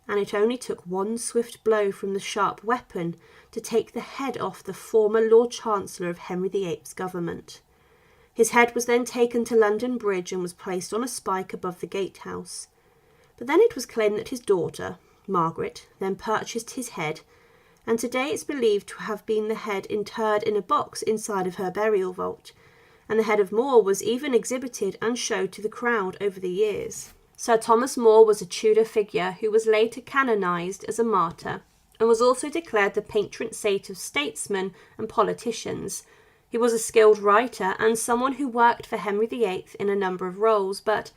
and it only took one swift blow from the sharp weapon to take the head off the former Lord Chancellor of Henry VIII's government. His head was then taken to London Bridge and was placed on a spike above the gatehouse. But then it was claimed that his daughter, Margaret, then purchased his head, and today it's believed to have been the head interred in a box inside of her burial vault, and the head of More was even exhibited and showed to the crowd over the years. Sir Thomas More was a Tudor figure who was later canonised as a martyr, and was also declared the patron saint of statesmen and politicians. He was a skilled writer and someone who worked for Henry VIII in a number of roles, but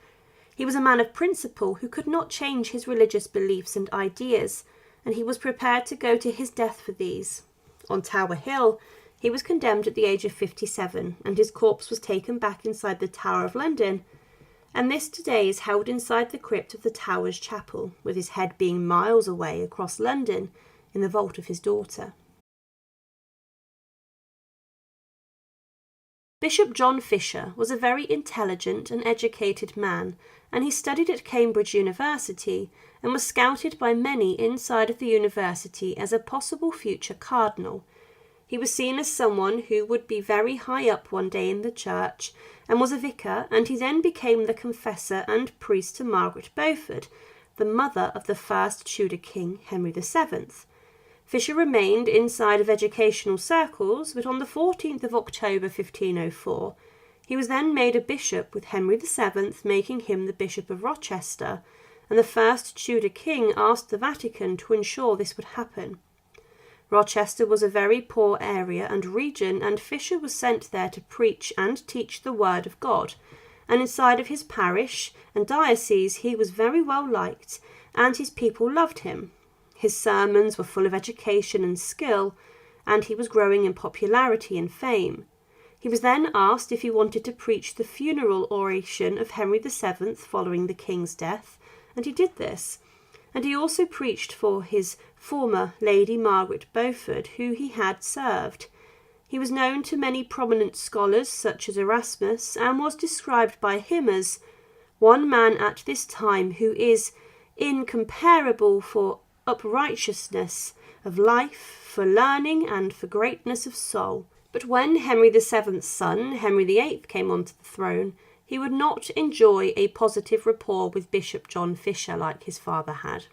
he was a man of principle who could not change his religious beliefs and ideas, and he was prepared to go to his death for these. On Tower Hill, he was condemned at the age of 57, and his corpse was taken back inside the Tower of London, and this today is held inside the crypt of the Tower's chapel, with his head being miles away across London in the vault of his daughter. Bishop John Fisher was a very intelligent and educated man, and he studied at Cambridge University and was scouted by many inside of the university as a possible future cardinal. He was seen as someone who would be very high up one day in the church, and was a vicar, and he then became the confessor and priest to Margaret Pole, the mother of the first Tudor king, Henry VII. Fisher remained inside of educational circles, but on the 14th of October 1504, he was then made a bishop, with Henry VII making him the Bishop of Rochester, and the first Tudor king asked the Vatican to ensure this would happen. Rochester was a very poor area and region, and Fisher was sent there to preach and teach the word of God. And inside of his parish and diocese he was very well liked, and his people loved him. His sermons were full of education and skill, and he was growing in popularity and fame. He was then asked if he wanted to preach the funeral oration of Henry VII following the king's death, and he did this. And he also preached for his former Lady Margaret Pole, who he had served. He was known to many prominent scholars such as Erasmus, and was described by him as one man at this time who is incomparable for uprightness of life, for learning, and for greatness of soul. But when Henry VII's son, Henry VIII, came onto the throne, he would not enjoy a positive rapport with Bishop John Fisher like his father had.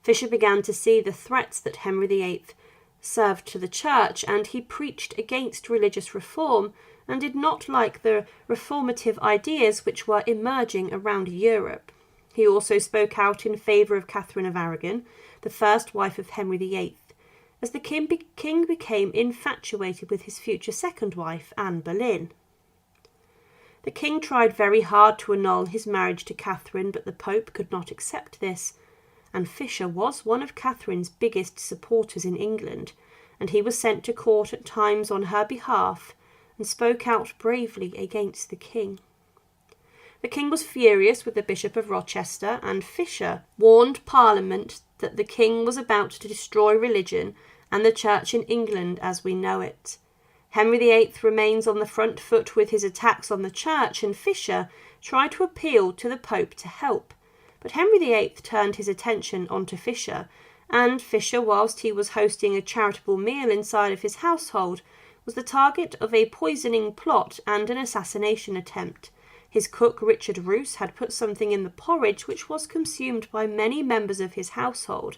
Fisher began to see the threats that Henry VIII served to the church, and he preached against religious reform and did not like the reformative ideas which were emerging around Europe. He also spoke out in favour of Catherine of Aragon, the first wife of Henry VIII, as the king became infatuated with his future second wife, Anne Boleyn. The king tried very hard to annul his marriage to Catherine, but the Pope could not accept this, and Fisher was one of Catherine's biggest supporters in England, and he was sent to court at times on her behalf and spoke out bravely against the king. The king was furious with the Bishop of Rochester, and Fisher warned Parliament that the king was about to destroy religion and the church in England as we know it. Henry VIII remains on the front foot with his attacks on the church, and Fisher tried to appeal to the Pope to help. But Henry VIII turned his attention onto Fisher, and Fisher, whilst he was hosting a charitable meal inside of his household, was the target of a poisoning plot and an assassination attempt. His cook, Richard Roos, had put something in the porridge which was consumed by many members of his household.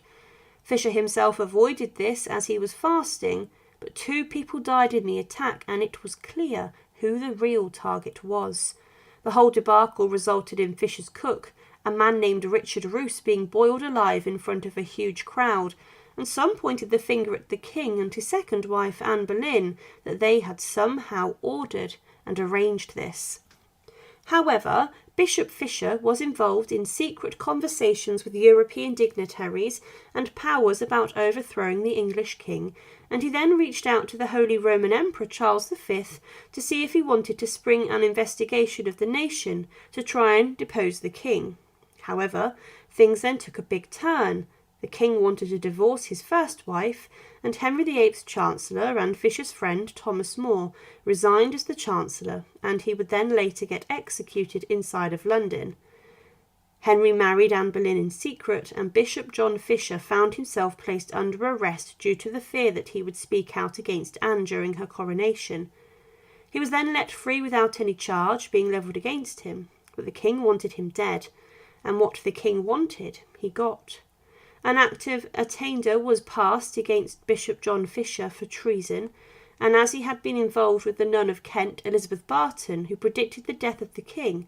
Fisher himself avoided this as he was fasting, but 2 people died in the attack, and it was clear who the real target was. The whole debacle resulted in Fisher's cook, a man named Richard Roos, being boiled alive in front of a huge crowd, and some pointed the finger at the king and his second wife, Anne Boleyn, that they had somehow ordered and arranged this. However, Bishop Fisher was involved in secret conversations with European dignitaries and powers about overthrowing the English king, and he then reached out to the Holy Roman Emperor Charles V to see if he wanted to spring an investigation of the nation to try and depose the king. However, things then took a big turn. The king wanted to divorce his first wife, and Henry VIII's Chancellor and Fisher's friend Thomas More resigned as the Chancellor, and he would then later get executed inside of London. Henry married Anne Boleyn in secret, and Bishop John Fisher found himself placed under arrest due to the fear that he would speak out against Anne during her coronation. He was then let free without any charge being levelled against him, but the king wanted him dead, and what the king wanted, he got. An act of attainder was passed against Bishop John Fisher for treason, and as he had been involved with the nun of Kent, Elizabeth Barton, who predicted the death of the king,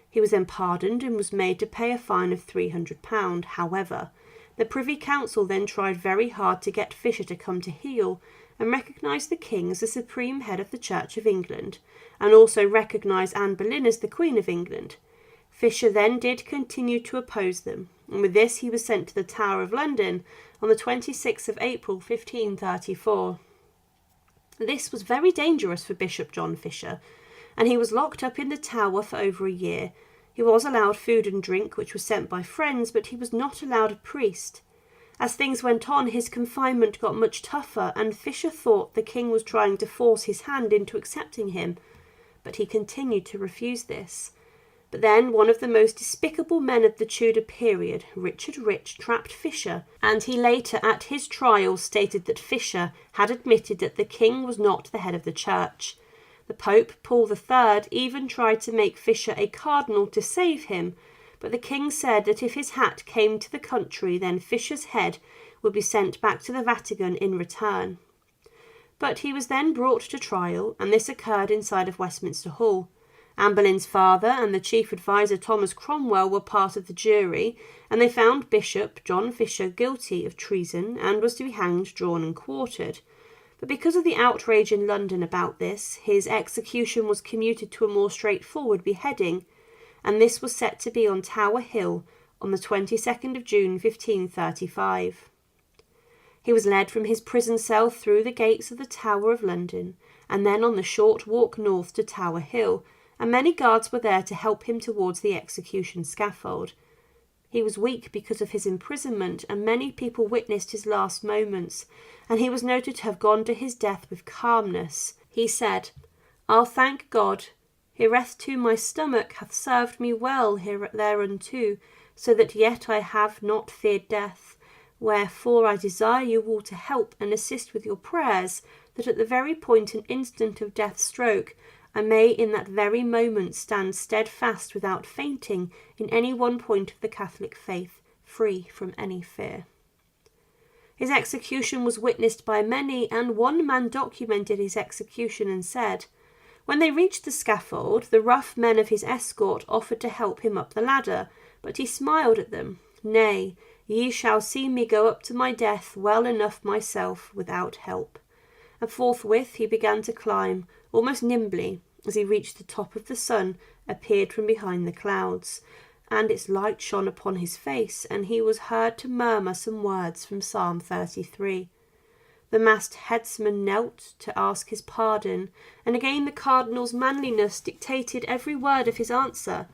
he was then pardoned and was made to pay a fine of £300. However, the Privy Council then tried very hard to get Fisher to come to heel and recognise the king as the supreme head of the Church of England, and also recognise Anne Boleyn as the Queen of England. Fisher then did continue to oppose them, and with this he was sent to the Tower of London on the 26th of April 1534. This was very dangerous for Bishop John Fisher, and he was locked up in the Tower for over a year. He was allowed food and drink, which was sent by friends, but he was not allowed a priest. As things went on, his confinement got much tougher, and Fisher thought the king was trying to force his hand into accepting him, but he continued to refuse this. But then one of the most despicable men of the Tudor period, Richard Rich, trapped Fisher, and he later at his trial stated that Fisher had admitted that the king was not the head of the church. The Pope, Paul III, even tried to make Fisher a cardinal to save him, but the king said that if his hat came to the country, then Fisher's head would be sent back to the Vatican in return. But he was then brought to trial, and this occurred inside of Westminster Hall. Anne Boleyn's father and the chief adviser Thomas Cromwell were part of the jury, and they found Bishop John Fisher guilty of treason and was to be hanged, drawn and quartered. But because of the outrage in London about this, his execution was commuted to a more straightforward beheading, and this was set to be on Tower Hill on the 22nd of June 1535. He was led from his prison cell through the gates of the Tower of London, and then on the short walk north to Tower Hill, and many guards were there to help him towards the execution scaffold. He was weak because of his imprisonment, and many people witnessed his last moments, and he was noted to have gone to his death with calmness. He said, "I'll thank God, hereto my stomach hath served me well thereunto, so that yet I have not feared death. Wherefore I desire you all to help and assist with your prayers, that at the very point and instant of death's stroke, I may in that very moment stand steadfast without fainting in any one point of the Catholic faith, free from any fear." His execution was witnessed by many, and one man documented his execution and said, "When they reached the scaffold, the rough men of his escort offered to help him up the ladder, but he smiled at them. 'Nay, ye shall see me go up to my death well enough myself, without help.' And forthwith he began to climb, almost nimbly, as he reached the top of the sun, appeared from behind the clouds, and its light shone upon his face, and he was heard to murmur some words from Psalm 33. The masked headsman knelt to ask his pardon, and again the cardinal's manliness dictated every word of his answer.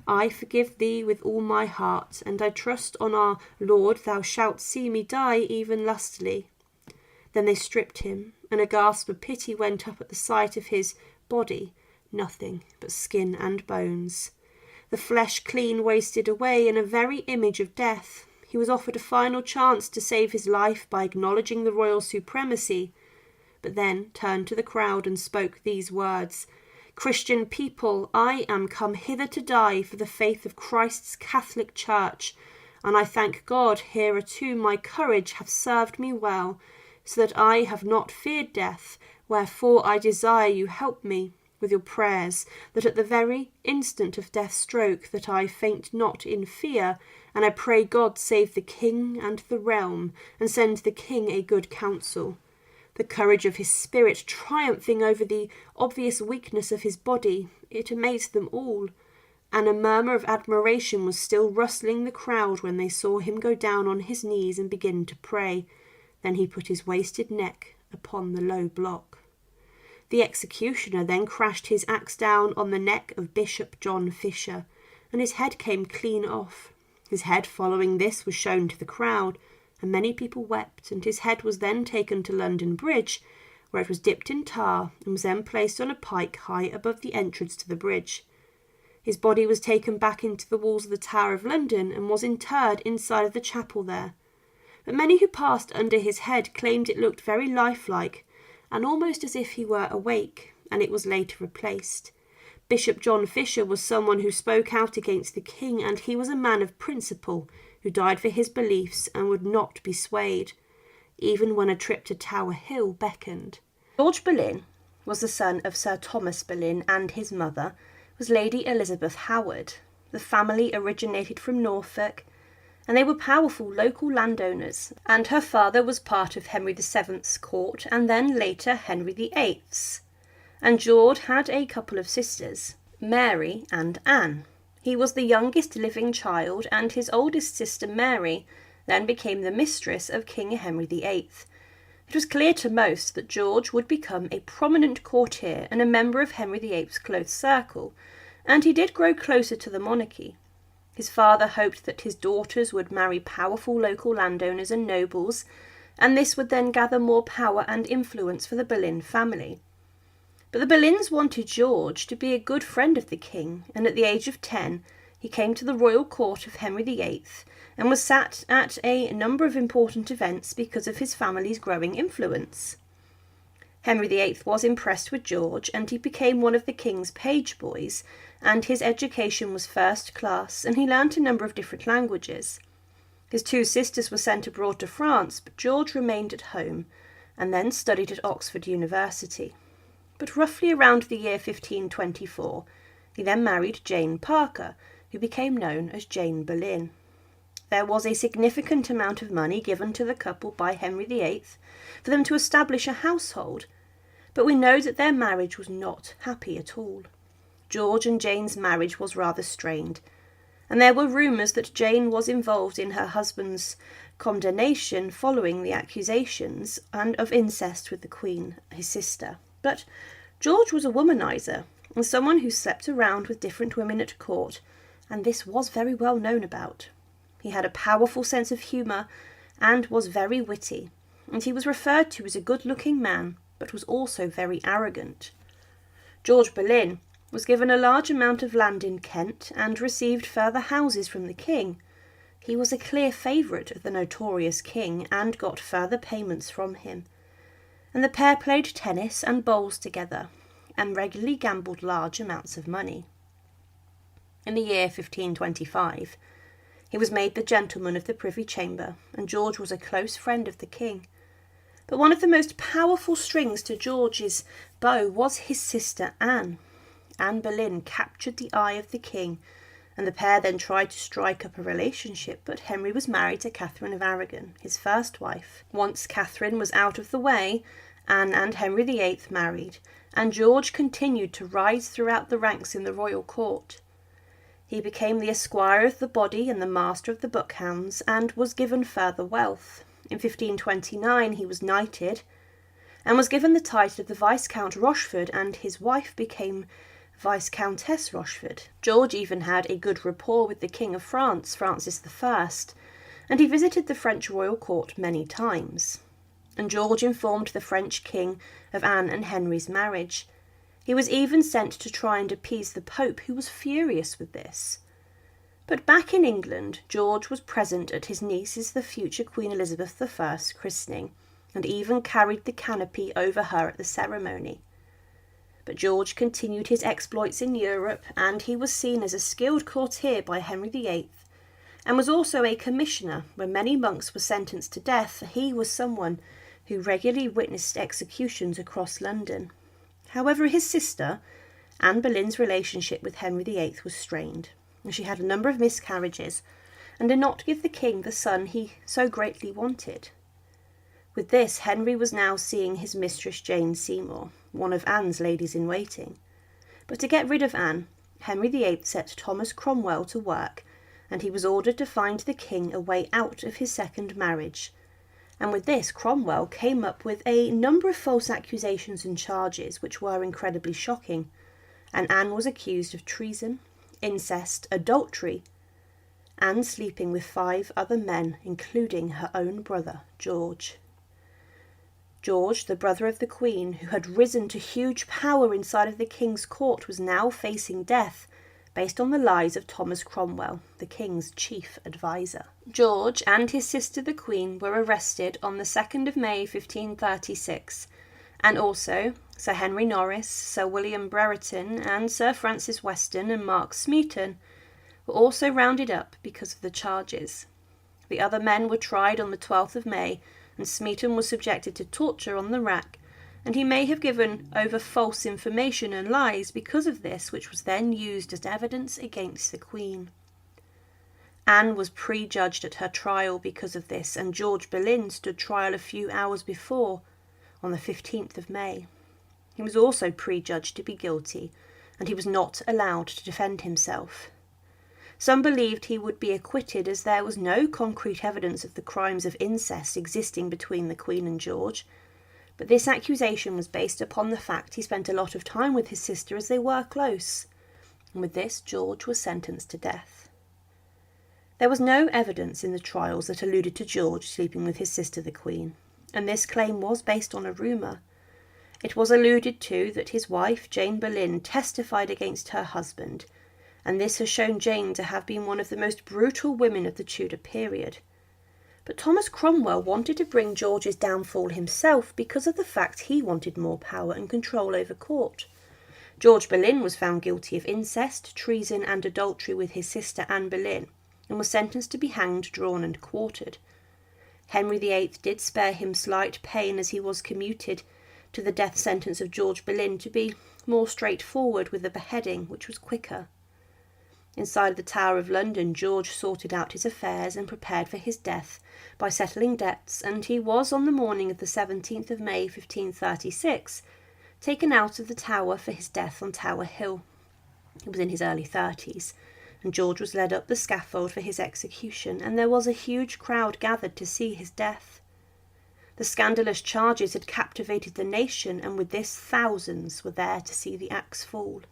'I forgive thee with all my heart, and I trust on our Lord thou shalt see me die even lustily.' Then they stripped him, and a gasp of pity went up at the sight of his body, nothing but skin and bones. The flesh clean wasted away in a very image of death. He was offered a final chance to save his life by acknowledging the royal supremacy, but then turned to the crowd and spoke these words, 'Christian people, I am come hither to die for the faith of Christ's Catholic Church, and I thank God hereto my courage hath served me well, so that I have not feared death, wherefore I desire you help me with your prayers, that at the very instant of death's stroke that I faint not in fear, and I pray God save the king and the realm, and send the king a good counsel. The courage of his spirit triumphing over the obvious weakness of his body, it amazed them all, and a murmur of admiration was still rustling the crowd when they saw him go down on his knees and begin to pray. Then he put his wasted neck upon the low block. The executioner then crashed his axe down on the neck of Bishop John Fisher, and his head came clean off. His head following this was shown to the crowd, and many people wept, and his head was then taken to London Bridge, where it was dipped in tar and was then placed on a pike high above the entrance to the bridge. His body was taken back into the walls of the Tower of London and was interred inside of the chapel there. But many who passed under his head claimed it looked very lifelike, and almost as if he were awake, and it was later replaced. Bishop John Fisher was someone who spoke out against the king, and he was a man of principle, who died for his beliefs and would not be swayed, even when a trip to Tower Hill beckoned. George Boleyn was the son of Sir Thomas Boleyn, and his mother was Lady Elizabeth Howard. The family originated from Norfolk, and they were powerful local landowners, and her father was part of Henry VII's court, and then later Henry VIII's. And George had a couple of sisters, Mary and Anne. He was the youngest living child, and his oldest sister Mary then became the mistress of King Henry VIII. It was clear to most that George would become a prominent courtier and a member of Henry VIII's close circle, and he did grow closer to the monarchy. His father hoped that his daughters would marry powerful local landowners and nobles, and this would then gather more power and influence for the Boleyn family. But the Boleyns wanted George to be a good friend of the king, and at the age of 10 he came to the royal court of Henry VIII and was sat at a number of important events because of his family's growing influence. Henry VIII was impressed with George, and he became one of the king's page boys, and his education was first class, and he learnt a number of different languages. His two sisters were sent abroad to France, but George remained at home, and then studied at Oxford University. But roughly around the year 1524, He then married Jane Parker, who became known as Jane Boleyn. There was a significant amount of money given to the couple by Henry VIII for them to establish a household, but we know that their marriage was not happy at all. George and Jane's marriage was rather strained, and there were rumours that Jane was involved in her husband's condemnation following the accusations and of incest with the Queen, his sister. But George was a womanizer and someone who slept around with different women at court, and this was very well known about. He had a powerful sense of humour and was very witty, and he was referred to as a good-looking man, but was also very arrogant. George Boleyn was given a large amount of land in Kent and received further houses from the king. He was a clear favourite of the Notorious king and got further payments from him. And the pair played tennis and bowls together and regularly gambled large amounts of money. In the year 1525, he was made the gentleman of the Privy Chamber, and George was a close friend of the king. But one of the most powerful strings to George's bow was his sister Anne. Anne Boleyn captured the eye of the king, and the pair then tried to strike up a relationship, but Henry was married to Catherine of Aragon, his first wife. Once Catherine was out of the way, Anne and Henry VIII married, and George continued to rise throughout the ranks in the royal court. He became the esquire of the body and the master of the bookhounds, and was given further wealth. In 1529 he was knighted, and was given the title of the Viscount Rochford, and his wife became Viscountess Rochford. George even had a good rapport with the King of France, Francis I, and he visited the French royal court many times. And George informed the French king of Anne and Henry's marriage. He was even sent to try and appease the Pope, who was furious with this. But back in England, George was present at his niece's, the future Queen Elizabeth I's, christening, and even carried the canopy over her at the ceremony. But George continued his exploits in Europe, and he was seen as a skilled courtier by Henry VIII, and was also a commissioner. When many monks were sentenced to death, he was someone who regularly witnessed executions across London. However, his sister, Anne Boleyn's relationship with Henry VIII was strained, and she had a number of miscarriages and did not give the king the son he so greatly wanted. With this, Henry was now seeing his mistress Jane Seymour, one of Anne's ladies-in-waiting. But to get rid of Anne, Henry VIII set Thomas Cromwell to work, and he was ordered to find the king a way out of his second marriage. And with this, Cromwell came up with a number of false accusations and charges which were incredibly shocking, and Anne was accused of treason, incest, adultery, and sleeping with 5 other men, including her own brother, George. George, the brother of the Queen, who had risen to huge power inside of the king's court, was now facing death based on the lies of Thomas Cromwell, the king's chief advisor. George and his sister the Queen were arrested on the 2nd of May 1536, and also Sir Henry Norris, Sir William Brereton, and Sir Francis Weston and Mark Smeaton were also rounded up because of the charges. The other men were tried on the 12th of May, and Smeaton was subjected to torture on the rack, and he may have given over false information and lies because of this, which was then used as evidence against the Queen. Anne was prejudged at her trial because of this, and George Boleyn stood trial a few hours before, on the 15th of May. He was also prejudged to be guilty, and he was not allowed to defend himself. Some believed he would be acquitted, as there was no concrete evidence of the crimes of incest existing between the Queen and George, but this accusation was based upon the fact he spent a lot of time with his sister as they were close, and with this George was sentenced to death. There was no evidence in the trials that alluded to George sleeping with his sister the Queen, and this claim was based on a rumour. It was alluded to that his wife, Jane Boleyn, testified against her husband, and this has shown Jane to have been one of the most brutal women of the Tudor period. But Thomas Cromwell wanted to bring George's downfall himself because of the fact he wanted more power and control over court. George Boleyn was found guilty of incest, treason and adultery with his sister Anne Boleyn, and was sentenced to be hanged, drawn and quartered. Henry VIII did spare him slight pain as he was commuted to the death sentence of George Boleyn to be more straightforward with the beheading, which was quicker. Inside the Tower of London, George sorted out his affairs and prepared for his death by settling debts, and he was, on the morning of the 17th of May 1536, taken out of the Tower for his death on Tower Hill. He was in his early 30s, and George was led up the scaffold for his execution, and there was a huge crowd gathered to see his death. The scandalous charges had captivated the nation, and with this thousands were there to see the axe fall.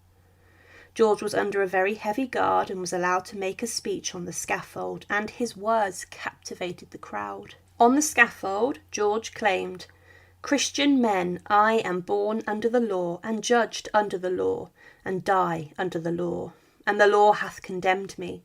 George was under a very heavy guard and was allowed to make a speech on the scaffold, and his words captivated the crowd. On the scaffold, George claimed, "Christian men, I am born under the law, and judged under the law, and die under the law, and the law hath condemned me.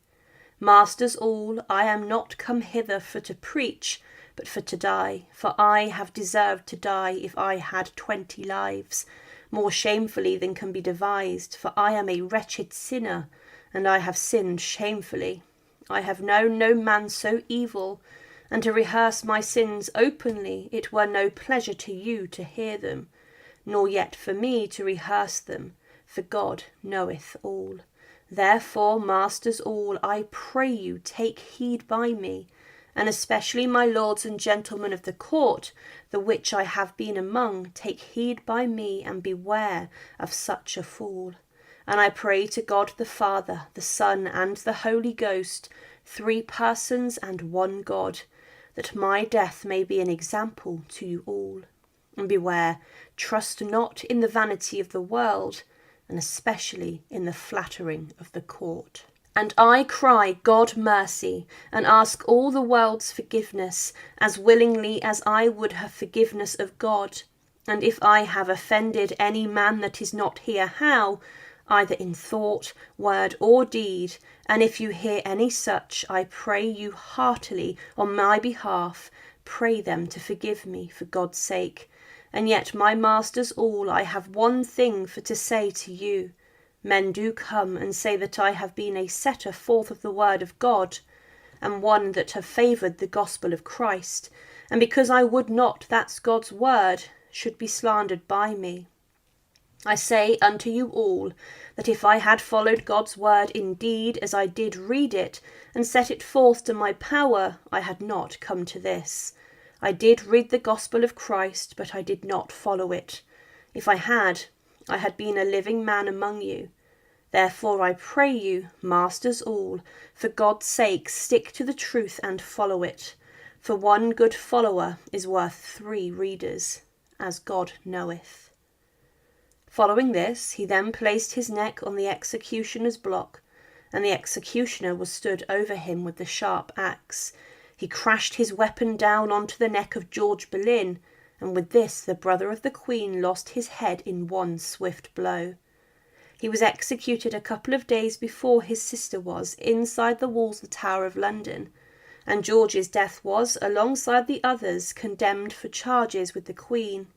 Masters all, I am not come hither for to preach, but for to die, for I have deserved to die if I had 20 lives, more shamefully than can be devised, for I am a wretched sinner, and I have sinned shamefully. I have known no man so evil, and to rehearse my sins openly, it were no pleasure to you to hear them, nor yet for me to rehearse them, for God knoweth all. Therefore, masters all, I pray you take heed by me, and especially my lords and gentlemen of the court, the which I have been among, take heed by me, and beware of such a fool. And I pray to God the Father, the Son, and the Holy Ghost, 3 persons and one God, that my death may be an example to you all. And beware, trust not in the vanity of the world, and especially in the flattering of the court. And I cry God mercy, and ask all the world's forgiveness, as willingly as I would have forgiveness of God. And if I have offended any man that is not here, how, either in thought, word, or deed, and if you hear any such, I pray you heartily on my behalf, pray them to forgive me for God's sake. And yet, my masters all, I have one thing for to say to you. Men do come and say that I have been a setter forth of the word of God, and one that have favoured the gospel of Christ, and because I would not that God's word should be slandered by me. I say unto you all, that if I had followed God's word indeed as I did read it, and set it forth to my power, I had not come to this. I did read the gospel of Christ, but I did not follow it. If I had been a living man among you. Therefore I pray you, masters all, for God's sake stick to the truth and follow it. For one good follower is worth 3 readers, as God knoweth. Following this, he then placed his neck on the executioner's block, and the executioner was stood over him with the sharp axe. He crashed his weapon down onto the neck of George Boleyn, and with this the brother of the Queen lost his head in one swift blow. He was executed a couple of days before his sister was, inside the walls of the Tower of London, and George's death was, alongside the others, condemned for charges with the Queen.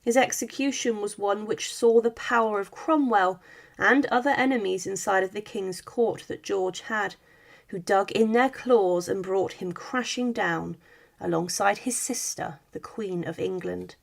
His execution was one which saw the power of Cromwell and other enemies inside of the King's court that George had, who dug in their claws and brought him crashing down, alongside his sister, the Queen of England.